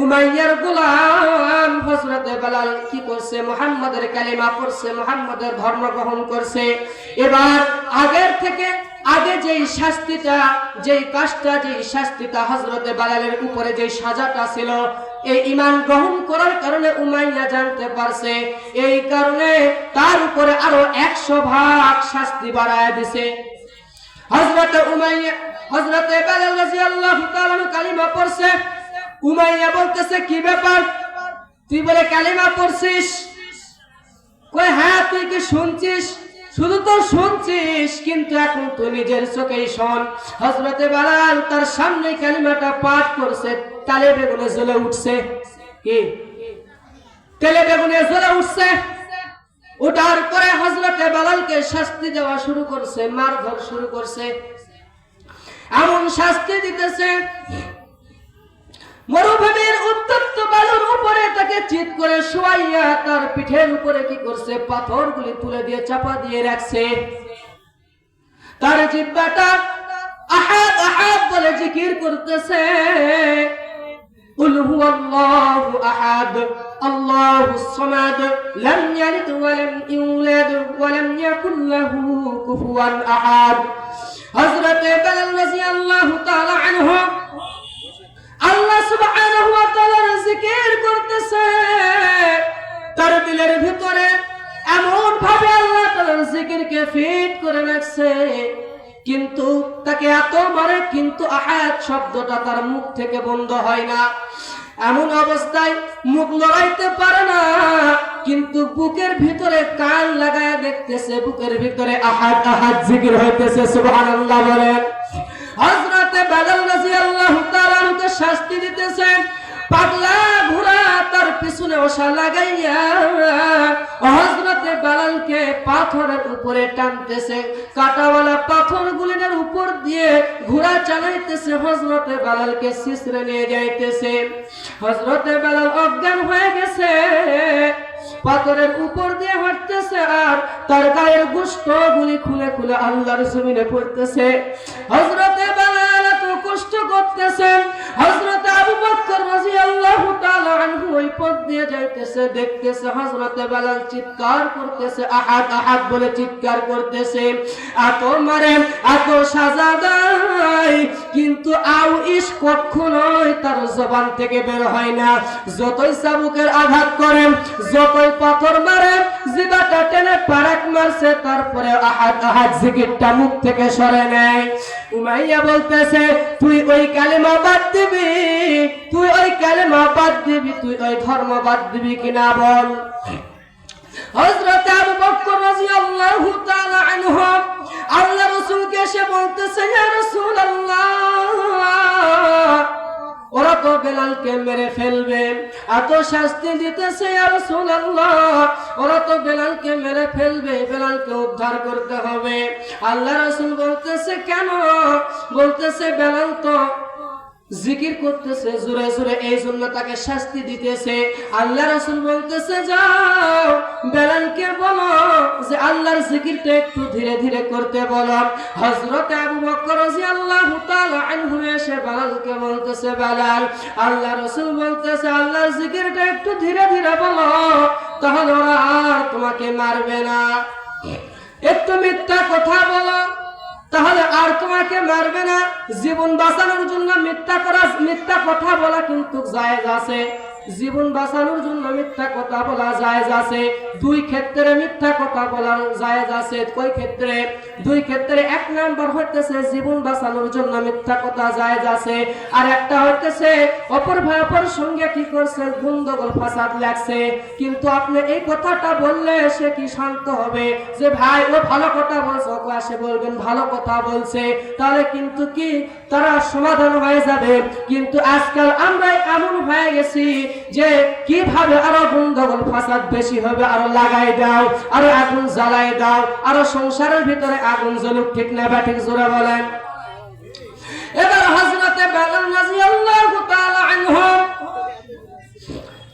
Speaker 1: উমাইয়ার গোলাম হযরত বেলাল কি করছে? মুহাম্মাদের কালিমা পড়ছে, মুহাম্মাদের ধর্ম গ্রহণ করছে। এবার আগের থেকে আগে যেই শাস্তিটা, যেই কাজটা, যেই শাস্তিটা হযরত বেলালের উপরে যেই সাজাটা ছিল, এই ঈমান গ্রহণ করার কারণে উমাইয়া জানতে পারছে, এই কারণে তার উপরে আরো 100 ভাগ শাস্তি বাড়ায় দিছে। হযরত উমাইয়া হযরত বেলাল রাদিয়াল্লাহু তাআলা কালিমা পড়ছে। উমাইয়া বলতেছে কি ব্যাপার, তুই বলে কালিমা পড়ছিস? কয় হ্যাঁ, তুই কি শুনছিস? শুধু তো শুনছিস, কিন্তু এখন তুই নিজের চোখেই শোন। হযরত বেলাল তার সামনে কালিমাটা পাঠ করছে, তালে বেগুনে জ্বলে উঠছে। কি তেলে বেগুনে জ্বলে উঠছে। ওটার পরে হযরত বেলালকে শাস্তি দেওয়া শুরু করছে, মারধর শুরু করছে। এমন শাস্তি দিতেছে, মরুভূমির উত্তপ্ত বালুর উপরে তাকে চিৎ করে শোয়াইয়া তার পিঠের উপরে কি করছে? পাথরগুলি তুলে দিয়ে চাপা দিয়ে রাখছে। তার জিহ্বাটা আহাদ আহাদ বলে জিকির করতেছে, কুল হুয়াল্লাহু আহাদ আল্লাহুস সামাদ লাম ইয়ালিদ ওয়া লাম ইউলাদ ওয়া লাম ইয়াকুল লাহু কুফুয়ান আহাদ। হযরত বেলাল রাদিয়াল্লাহু তাআলা আনহু আল্লাহ সুবহানাহু ওয়া তাআলার জিকির করতেছে। তার দিলের ভিতরে এমন ভাবে আল্লাহ তাআলার জিকিরকে ফিট করে রাখছে, কিন্তু তাকে এত মারে, কিন্তু আহাদ শব্দটা তার মুখ থেকে বন্ধ হয় না। এমন অবস্থায় মুখ লড়াইতে পারে না, কিন্তু বুকের ভিতরে কান লাগায় দেখতেছে, বুকের ভিতরে আহাদ আহাদ জিকির হইতেছে। সুবহানাল্লাহ বলেন। হযরত বেলাল রাদিয়াল্লাহু তাআলা কে শাস্তি দিতেছেন। পাগলা ঘোড়া তার পিছনে ওষা লাগাইয়া হযরত বেলালকে পাথরের উপরে টানতেছে, কাঁটাওয়ালা পাথরগুলির উপর দিয়ে ঘোড়া চালাইতেছে, হযরত বেলালকে শিশরে নিয়ে যাইতেছে। হযরত বেলাল অজ্ঞান হয়ে গেছে, পাথরের উপর দিয়ে হাঁটতেছে, আর তার গায়ের গোশতগুলি খুলে খুলে আল্লাহর জমিনে পড়তেছে। হযরত বেলাল এত কষ্ট করতেছেন। হযরত আবু বকর রাদিয়াল্লাহু তাআলা আনহু ওই পথ দিয়ে যাইতেছে, দেখতেছে হযরত বেলাল চিৎকার করতেছে, আহাদ আহাদ বলে চিৎকার করতেছে। এত মারে, এত সাজা দেয়, কিন্তু আউশ কখনোই তার জবান থেকে বের হয় না। যতই চাবুকের আঘাত করে, যতই পাথর মারে, জিবাটা টেনে পারাক মারছে, তারপরে আহাদ আহাদ জিকিরটা মুখ থেকে সরে নেয়। উমাইয়া বলতেছে, তুই ওই কালেমা বাদ দিবি, তুই ওই কালেমা বাদ দিবি, তুই ওই ধর্ম বাদ দিবি কিনা বল। হযরত আবু বকর রাদিয়াল্লাহু তাআলা আনহু আল্লাহ রাসূলকে এসে বলতেছে, ইয়া রাসূলুল্লাহ, ওরা তো বেলালকে মেরে ফেলবে, এত শাস্তি দিতেছে, ইয়া রাসূলুল্লাহ, ওরা তো বেলালকে মেরে ফেলবে, বেলালকে উদ্ধার করতে হবে। আল্লাহ রাসূল বলতেছে, কেন? বলতেছে, বেলাল তো জিকির করতেছে জোরে জোরে, এই জন্য তাকে শাস্তি দিতেছে। আল্লাহ রাসূল বলতেছে, যাও বেলালকে বলো যে আল্লাহর জিকিরটা একটু ধীরে ধীরে করতে বলো। হযরত আবু বকর রাদিয়াল্লাহু তাআলা আনহু এসে বেলালকে বলতেছে, বেলাল, আল্লাহ রাসূল বলতেছে আল্লাহর জিকিরটা একটু ধীরে ধীরে বলো, তাহলে ওরা আর তোমাকে মারবে না। একটু মিথ্যা কথা বলো, তাহলে আর তোমাকে মারবে না। জীবন বাঁচানোর জন্য মিথ্যা কথা বলা কিন্তু জায়েজ আছে। জীবন বাঁচানোর জন্য মিথ্যা কথা বলা জায়েজ আছে। দুই ক্ষেত্রে মিথ্যা কথা বলা জায়েজ আছে। কই ক্ষেত্রে? দুই ক্ষেত্রে। এক নাম্বার হইতেছে জীবন বাঁচানোর জন্য মিথ্যা কথা জায়েজ আছে, আর একটা হইতেছে অপর ভাই অপর সঙ্গে কি করছে, গন্ডগোল ফাসাদ লাগছে, কিন্তু আপনি এই কথাটা বললে সে কি শান্ত হবে যে ভাই ও ভালো কথা বলছে, ও আসে বলবেন ভালো কথা বলছে, তাহলে কিন্তু কি তারা সমাধান হয়ে যাবে। কিন্তু আজকাল আমরা এমন হয়ে গেছি যে কিভাবে আরো গন্ডগোল ফাসাদ বেশি হবে, আরো লাগাই দাও, আরো আগুন জ্বালাই দাও, আরো সংসারের ভিতরে আগুন জ্বলুক। ঠিক না বা ঠিক? জোরে বলেন। এবার হযরতে বেলাল রাদিয়াল্লাহু তাআলা আনহু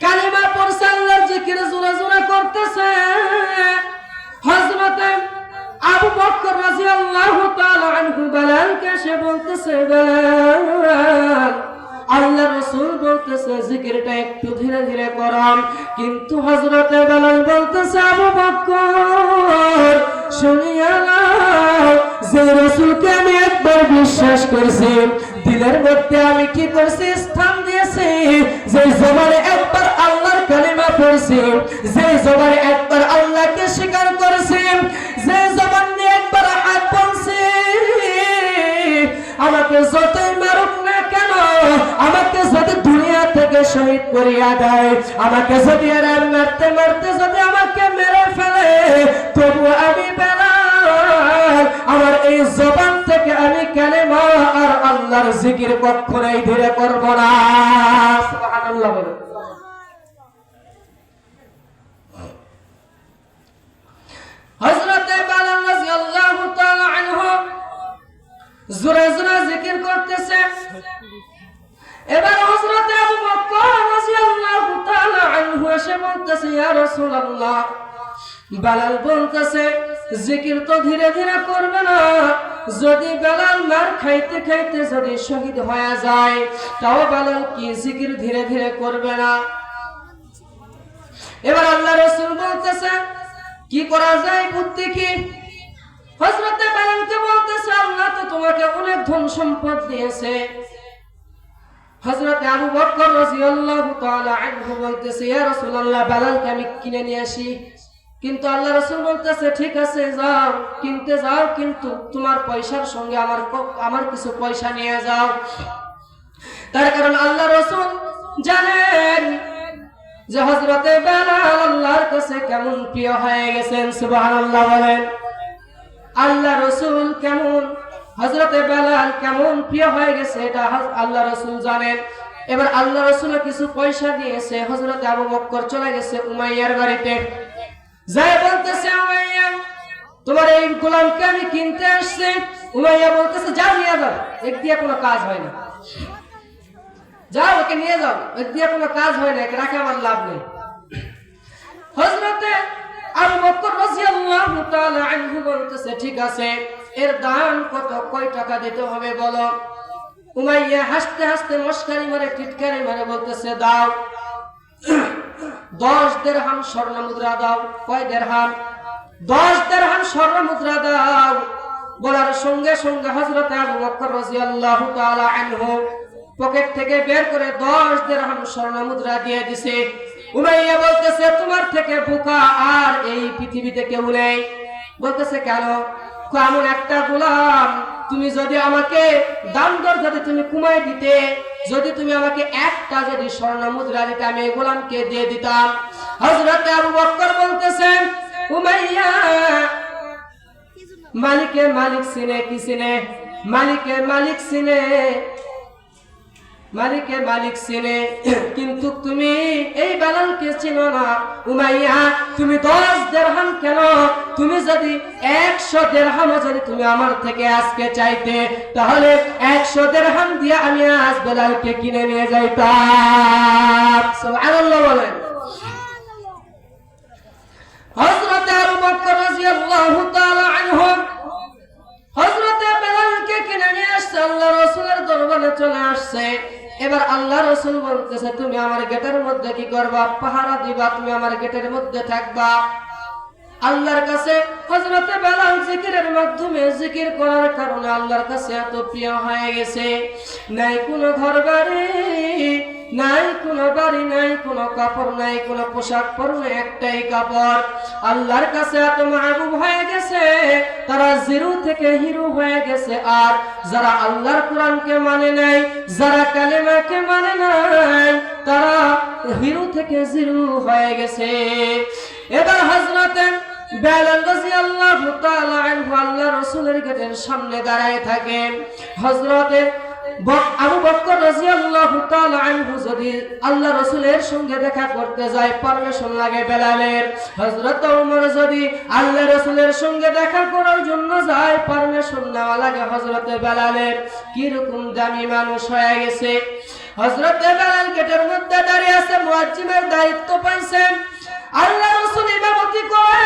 Speaker 1: কালিমা পড়ছে, আল্লাহর জিকির জোরে জোরে করতেছে। হযরতে আবু বকর রাদিয়াল্লাহু তাআলা আনহু বেলালকে সে বলতেছে, বেলাল আল্লাহ রাসূল বলতেছে জিকিরটা একটু ধীরে ধীরে করুন, কিন্তু হযরতে বেলাল বলতেছে আবু বকর শুনিয়া নাও, যে রাসূলকে আমি একবার বিশ্বাস করছি, দিলের মধ্যে আমি কি করছি, স্থান দিয়েছি, যে জবানে একবার আল্লাহর কালিমা পড়ছি, যে জবানে একবার আল্লাহকে স্বীকার করেছি, যে জবান দিয়ে একবার হাত বলছি, আমাকে যতই মারুক না কেন, আমাকে যদি দুনিয়া থেকে শহীদ করিয়া দেয়, আমাকে যদি আর মারতে মারতে যদি আমাকে মেরে ফেলে, তবু আমি বেলাল আমার এই জবান থেকে আমি কালেমা আর আল্লাহর জিকির কখনোই ধীরে করব না। সুবহানাল্লাহ বলে। হযরতে বেলাল রাদিয়াল্লাহু তাআলা আনহু জোরে জোরে জিকির করতেছে। এবার হযরতে আবু বকর রাদিয়াল্লাহু তাআলা আনহু এসে বলতেছে, ইয়া রাসূলুল্লাহ, বেলাল বলতেছে জিকির তো ধীরে ধীরে করবে না, যদি বেলাল মার খাইতে খাইতে যদি শহীদ হয়ে যায়, তাও বেলাল কি জিকির ধীরে ধীরে করবে না? এবার আল্লাহ রাসূল বলতেছে কি করা যায়, বুদ্ধি কি? হযরতে বেলালকে বলতেছে আল্লাহ তো তোমাকে অনেক ধন সম্পদ দিয়েছে। হযরতে আবু বকর রাদিয়াল্লাহু তাআলা আনহু বলতেছে, ইয়া রাসূলুল্লাহ, বেলালকে আমি কিনে নিয়ে আসি। কিন্তু আল্লাহ রাসূল বলতেছে ঠিক আছে যাও, কিনতে যাও, কিন্তু তোমার পয়সার সঙ্গে আমার কিছু পয়সা নিয়ে যাও। তার কারণ আল্লাহ রাসূল জানেন যে হযরতে বেলাল আল্লাহর কাছে কেমন প্রিয় হয়ে গেছেন। সুবহানাল্লাহ বলেন। আল্লাহ রাসূল কেমন, হযরতে বেলাল কেমন প্রিয় হয়ে গেছে এটা আল্লাহ রাসূল জানেন। এবার আল্লাহ রাসূল কিছু পয়সা দিয়েছে, হযরতে আবু বকর চলে গেছে উমাইয়ার বাড়িতে, যাই বলতেছে উমাইয়া তোমার এই গোলামকে আমি কিনতে আসছি। উমাইয়া বলতেছে যাও নিয়ে যাও, এর দিয়ে কোনো কাজ হয় না, যাও ওকে নিয়ে যাও, এর দিয়ে কোনো কাজ হয় না, রাখে আমার লাভ নেই। হযরতে আবু বকর রাদিয়াল্লাহু তাআলা আনহু বলতেছে ঠিক আছে, এর দাম কত, কয় টাকা দিতে হবে বলো। উমাইয়া হাসতে হাসতে মস্কারি মারে, টিটকারি মারে, বলতেছে দাও 10 দিরহাম স্বর্ণ মুদ্রা দাও। কয় দিরহাম? 10 দিরহাম স্বর্ণ মুদ্রা দাও। বলার সঙ্গে সঙ্গে হযরত আবু বকর রাদিয়াল্লাহু তাআলা আনহু পকেট থেকে বের করে 10 দিরহাম স্বর্ণ মুদ্রা দিয়ে দিয়েছে। উমাইয়া বলতেছে তোমার থেকে বোকা আর এই পৃথিবীতে কেউ নেই। বলতেছে কেন? এমন একটা গোলাম তুমি যদি আমাকে দাম দর যদি তুমি কমাই দিতে, যদি তুমি আমাকে একটা যদি স্বর্ণ মুদ্রা দিতে, আমি এই গোলামকে দিয়ে দিতাম। হযরত আবু বকর বলতেছেন উমাইয়া মালিকের মালিক চিনে কি চিনে? মালিকের মালিক চিনে, মালিকের মালিক চিনে, কিন্তু তুমি এই বেলালকে চিনো না। উমাইয়া তুমি 10 দিরহাম কেন, তুমি যদি 100 দিরহাম যদি তুমি আমার থেকে আজকে চাইতে, তাহলে 100 দিরহাম দিয়ে আমি আজ বেলালকে কিনে নিয়ে যাইতাম। সুবহানাল্লাহ বলেন। হযরত আবু বকর রাদিয়াল্লাহু তাআলা আনহু হযরতে বেলালকে কিনে নিয়ে আসছে, আল্লাহ রাসূলের দরবারে চলে আসছে। এবার আল্লাহ রাসূল বলতেছে তুমি আমার গেটের মধ্যে কি করবা? পাহারা দিবা, তুমি আমার গেটের মধ্যে থাকবা। আল্লাহর কাছে হযরতে বেলাল জিকিরের মাধ্যমে জিকির করার কারণে আল্লাহর কাছে এত প্রিয় হয়ে গেছে। নাই কোনো ঘরবাড়ি, নাই কোনো বাড়ি, নাই কোনো কাপড়, নাই কোনো পোশাক পরনে, একটাই কাপড়। আল্লাহর কাছে এত মাহবুব হয়ে গেছে, তারা জিরো থেকে হিরো হয়ে গেছে। আর যারা আল্লাহর কোরআনকে মানে নাই, যারা কালেমাকে মানে নাই, তারা হিরো থেকে জিরো হয়ে গেছে। এবার হযরতে বেলাল রাদিয়াল্লাহু তাআলা আনহু আল্লাহর রাসূলের গেটের সামনে দাঁড়ায় থাকেন। হযরতে আবু বকর রাদিয়াল্লাহু তাআলা আনহু যদি আল্লাহ রাসূলের সঙ্গে দেখা করতে যায়, পারমিশন লাগে বেলালের। হযরত ওমর যদি আল্লাহ রাসূলের সঙ্গে দেখা করার জন্য যায়, পারমিশন নেওয়া লাগে হযরতে বেলালের। কি রকম দামি মানুষ হয়ে গেছে। হযরতে বেলাল গেটের মধ্যে দাঁড়িয়ে আছে, মুয়াজ্জিনের দায়িত্ব পাইছেন। আল্লাহ রাসূল ইমামতি করে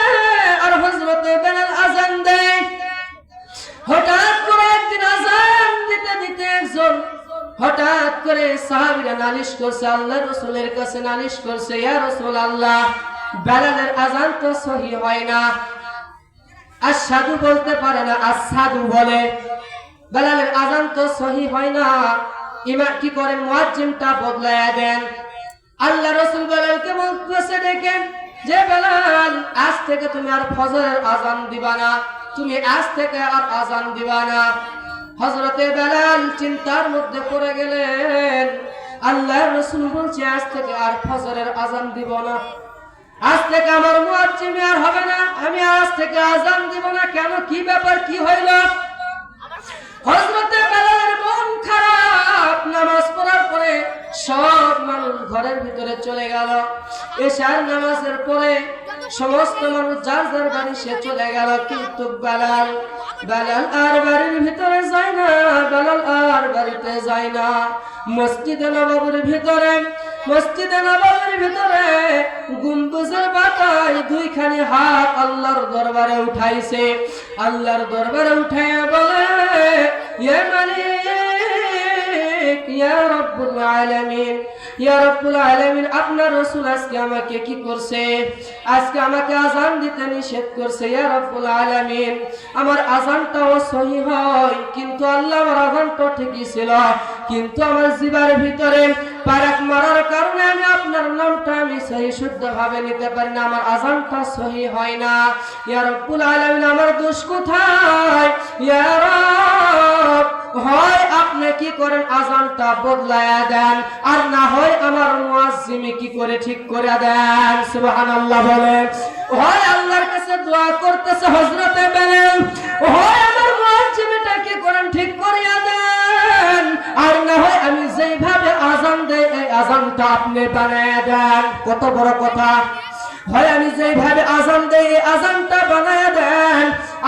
Speaker 1: আর হযরতে বেলাল আযান দেয়। হঠাৎ করে একদিন আযান দিতে দিতে একজন হঠাৎ করে সাহাবীরা নালিশ করছে, আল্লাহ রাসূলের কাছে নালিশ করছে, ইয়া রাসূলুল্লাহ, বেলালের আযান তো সহিহ হয় না, আশহাদু বলতে পারে না, আসহাদু বলে। বেলালের আযান তো সহিহ হয় না, ইমাম কি করেন, মুয়াজ্জিনটা বদলায়া দেন। আল্লাহ রাসূল বেলালকে বলতেছে দেখেন যে বেলাল, আজ থেকে তুমি আর ফজরের আযান দিবা না, তুমি আজ থেকে আর আযান দিবা না। হযরতে বেলাল চিন্তার মধ্যে পড়ে গেলেন। আল্লাহর রাসূল বলছে আজ থেকে আর ফজরের আযান দিব না, আজ থেকে আমার মুয়াজ্জিন আর হবে না, আমি আজ থেকে আযান দিব না। কেন, কি ব্যাপার, কি হইল? হযরতে বেলালের মন খারাপ। নামাজ পড়ার পরে সব মানুষ ঘরের ভিতরে চলে গেল। এশার নামাজের পরে সমস্ত মানুষ যার যার বাড়ি সে চলে গেল, কিন্তু বেলাল আর বাড়ির ভিতরে যায় না, বেলাল আর বাড়িতে যায় না। মসজিদে নববীর ভিতরে গম্বুজের পাতায় দুইখানি হাত আল্লাহর দরবারে উঠাইছে। আল্লাহর দরবারে উঠাইয়া বলে, ইয়া মালিক, ইয়া রব্বুল আলামিন, ইয়া রব্বুল আলামিন, আপনার রাসূল আজকে আমাকে কি করছে? আজকে আমাকে আযান দিতে নিষেধ করছে। ইয়া রব্বুল আলামিন, আমার আযানটাও সহিহ হয়, কিন্তু আল্লাহ আমার আযানটা ঠিকই ছিল, কিন্তু আমার জিবার ভিতরে পারাক মারার কারণে আমি আপনার নামটা আমি সহি শুদ্ধভাবে নিতে পারি না, আমার আযানটা সহি হয় না। ইয়া রব্বুল আলামিন, আমার দোষ কোথায়? ইয়া রব, হয় আপনি কি করেন আযানটা বদলায়া দেন, আর না হয় আমার মুয়াজ্জিন কি করে ঠিক করে দেন। সুবহানাল্লাহ বলেন। হয় আল্লাহর কাছে দোয়া করতেছে হযরতে বেলাল, হয় আমার মুয়াজ্জিনটা কি করেন ঠিক করিয়া দেন, আর না হয় আমি যেইভাবে আযান দেই এই আযানটা আপনি বানায়া দেন। কত বড় কথা। হয় আমি যেইভাবে আযান দেই এই আযানটা বানায়া দেন,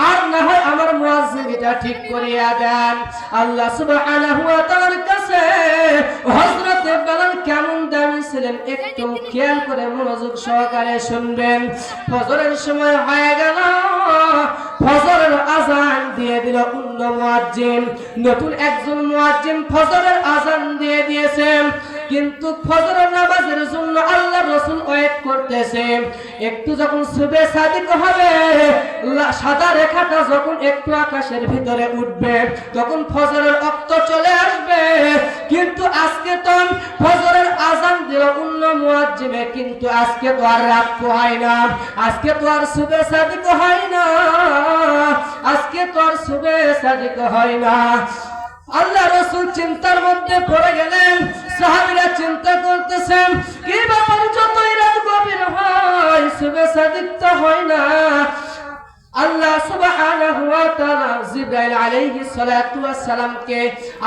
Speaker 1: আর না হয় আমার মুয়াজ্জিনটা ঠিক করিয়া দেন। আল্লাহ সুবহানাহু ওয়া তাআলার কাছে হযরতে বেলাল কেমন দামি ছিলেন একটু খেয়াল করে মনোযোগ সহকারে শুনবেন। ফজরের সময় হয়ে গেল, ফজরের আযান দিয়ে দিল অন্য মুয়াজ্জিন, নতুন একজন মুয়াজ্জিন ফজরের আযান দিয়ে দিয়েছেন। কিন্তু ফজরের নামাজের জন্য আল্লাহর রাসূল ওয়েট করতেছে। একটু যখন সুবে সাদিক হবে, সাদা রেখাটা যখন একটু আকাশের ভিতরে উঠবে, তখন ফজরের ওয়াক্ত চলে আসবে। কিন্তু আজকে তো ফজরের আযান দিল অন্য মুয়াজ্জিনে, কিন্তু আজকে তো আর রাত হয় না, আজকে তো আর সুবে সাদিক হয় না, আজকে তো আর সুবে সাদিক হয় না। আল্লাহ রাসূল চিন্তার মধ্যে পড়ে গেলেন। সাহাবীরা চিন্তা করতেছেন, কি ব্যাপার, যতই রাত গভীর হয় সুবে সাদিক তো হয় না। আল্লাহ সুবহানাহু ওয়া তাআলা জিবরাইল আলাইহিস সালাতু ওয়াস সালামকে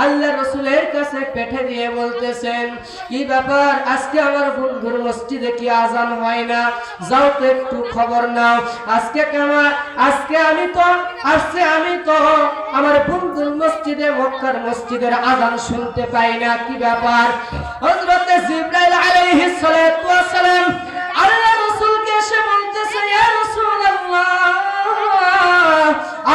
Speaker 1: আল্লাহ রাসূলের কাছে পেঠে দিয়ে বলতেছেন, কি ব্যাপার, আজকে আমার বন্ধুর মসজিদে কি আযান হয় না? যাও তো একটু খবর নাও। আজকে আমি তো আমার বন্ধুর মসজিদে, মক্কার মসজিদের আযান শুনতে পাই না, কি ব্যাপার? হযরত জিবরাইল আলাইহিস সালাতু ওয়াস সালাম আল্লাহ রাসূলকে এসে বলতেছে, ইয়া রাসূলুল্লাহ,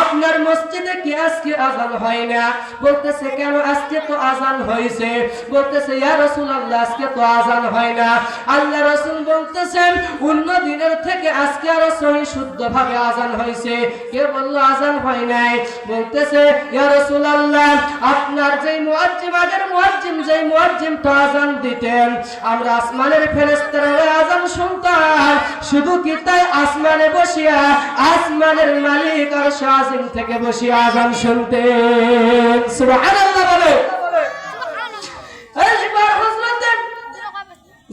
Speaker 1: আপনার মসজিদে কি আজকে আযান হয় না? বলতেছে কেন, আজকে তো আযান হয়েছে। বলতেছে ইয়া রাসূলুল্লাহ আজকে তো আযান হয় না। আল্লাহ রাসূল বলতেছেন অন্য দিনের থেকে আজকে আরো সহি শুদ্ধভাবে আযান হয়েছে। কে বলল আযান হয় নাই? বলতেছে ইয়া রাসূলুল্লাহ আপনার যেই মুয়াজ্জিম, আগের মুয়াজ্জিম যেই মুয়াজ্জিম তো আযান দিতেন, আমরা আসমানের ফেরেশতারা আযান শুনতাম। শুধু কি তাই, আসমানে বসিয়া আসমানের মালিক আর শাজিম থেকে বসিয়া আযান শুনতেন। সুবহানাল্লাহ বলে। এইবার হযরত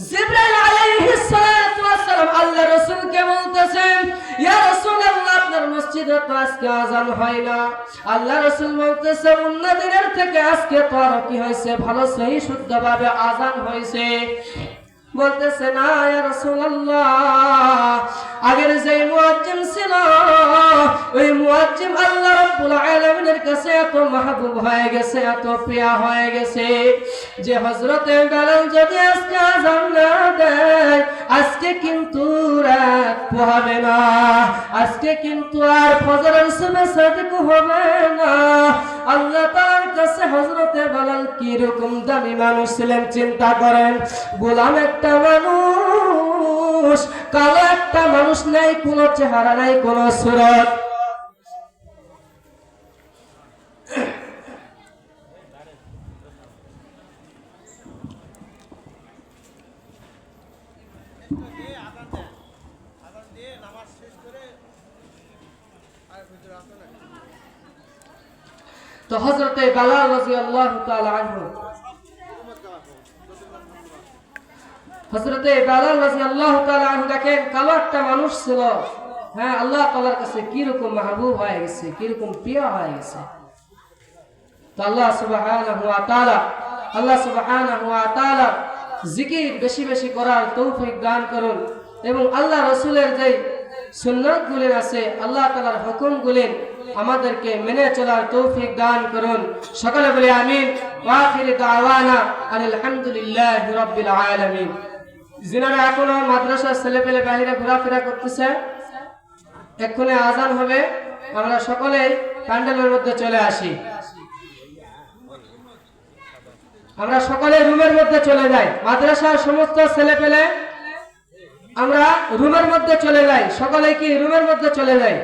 Speaker 1: জিবরাইল আলাইহিস সালাতু ওয়াস সালাম আল্লাহ রাসূলকে বলতেছেন ইয়া রাসূলুল্লাহ আপনার মসজিদে তো আজকে আযান হয় না। আল্লাহ রাসূল বলতেছে অন্য দিনের থেকে আজকে তো আরো কি হয়েছে, ভালো সহি শুদ্ধভাবে আযান হয়েছে। বলতেছে না ইয়া রাসূলুল্লাহ আগের যে মুয়াজ্জিম ছিল ওই মুয়াজ্জিম আল্লাহ রাব্বুল আলামিনের কাছে এত মাহবুব হয়ে গেছে, এত প্রিয় হয়ে গেছে যে হযরতে বেলাল যদি আজকে আযান না দেয় আজকে কিন্তু রাত পোহাবে না, আজকে কিন্তু আর ফজরের সময় সাদিক হবে না। আল্লাহ তাআলার কাছে হযরতে বেলাল কি রকম দামি মানুষ ছিলেন চিন্তা করেন। গোলাম একটা মানুষ, কালো একটা মানুষ, নাই কোনো চেহারা, নাই কোনো সুরত। তো হযরতে বেলাল রাদিয়াল্লাহু তাআলা আনহু, হযরতে বেলাল রাদিয়াল্লাহু তাআলা আনহু দেখেন কালো একটা মানুষ ছিল, হ্যাঁ আল্লাহ তাআলার কাছে কি রকম মাহবুব হয়ে গেছে, কি রকম প্রিয় হয়ে গেছে। তো আল্লাহ সুবহানাহু ওয়া তাআলা জিকির বেশি বেশি করার তৌফিক দান করুন এবং আল্লাহ রাসূলের যে সুন্নাতগুলো আছে, আল্লাহ তাআলার হুকুমগুলো আমাদেরকে মেনে চলার তৌফিক দান করুন। সকলে বলি আমিন। ওয়া আখিরু দাওয়ানা আলহামদুলিল্লাহি রাব্বিল আলামিন। যিনারা এখনো মাদ্রাসার ছেলেপেলে বাইরে ঘোরাফেরা করতেছে, এক্ষুনি আযান হবে, আমরা সকলেই প্যান্ডেলের মধ্যে চলে আসি। আমরা সকলে রুমের মধ্যে চলে যাই। মাদ্রাসার সমস্ত ছেলেপেলে আমরা রুমের মধ্যে চলে যাই। সকলে কি রুমের মধ্যে চলে যাই?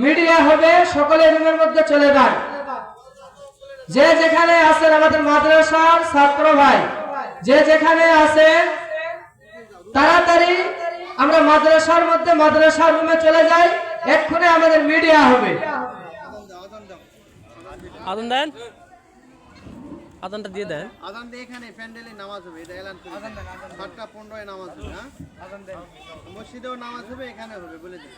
Speaker 1: মিডিয়া হবে, সকলে রুমের মধ্যে চলে যান। যে যেখানে আছেন আমাদের মাদ্রাসার ছাত্র ভাই, যে যেখানে আছেন তাড়াতাড়ি আমরা মাদ্রাসার মধ্যে মাদ্রাসার রুমে চলে যাই। এক্ষুনি আমাদের মিডিয়া হবে।
Speaker 2: আযান দেন, আযানটা দিয়ে দেন।
Speaker 3: আযান দিয়ে এখানে প্যান্ডেলে নামাজ হবে, এটা এলান করে আযান দেন। 7:15 নামাজ হবে। হ্যাঁ আযান দেন, মসজিদেও নামাজ হবে, এখানে হবে বলে দিন।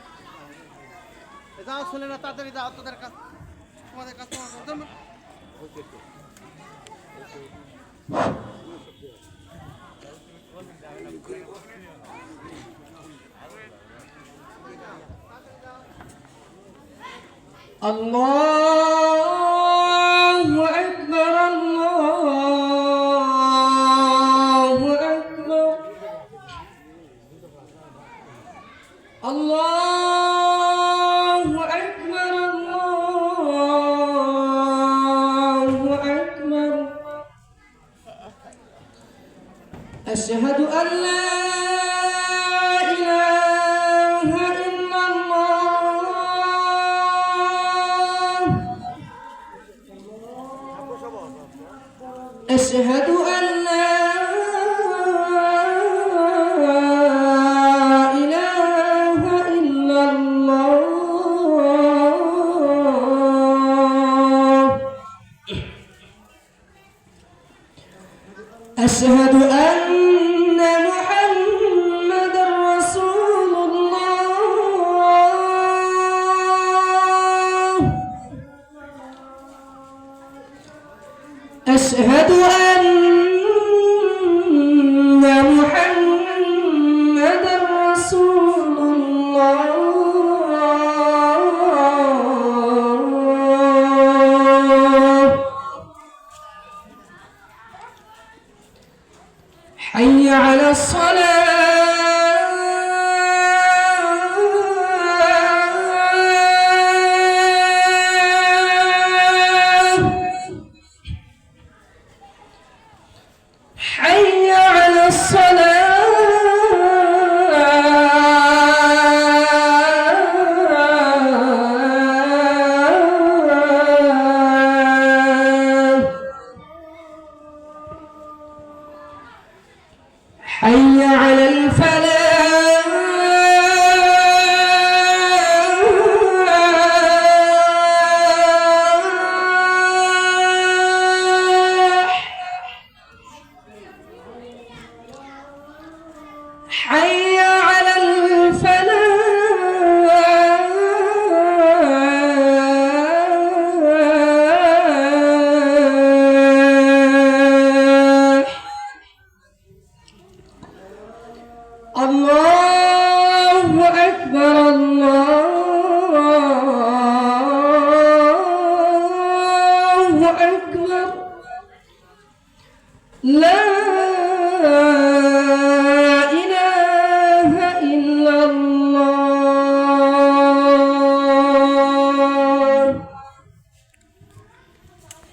Speaker 3: যাও চলে না, তাড়াতাড়ি যাও, তোদের কাছে তোমাদের কাছে
Speaker 1: আল্লাহু আকবার, আল্লাহু আকবার, আল্লাহু আকবার, আল্লাহু আকবার। আশহাদু আন লা أشهد أن لا إله إلا الله أشهد أن محمد رسول الله أشهد أن محمد رسول الله حي على الصلاة حي على الفلاح الله أكبر الله أكبر لا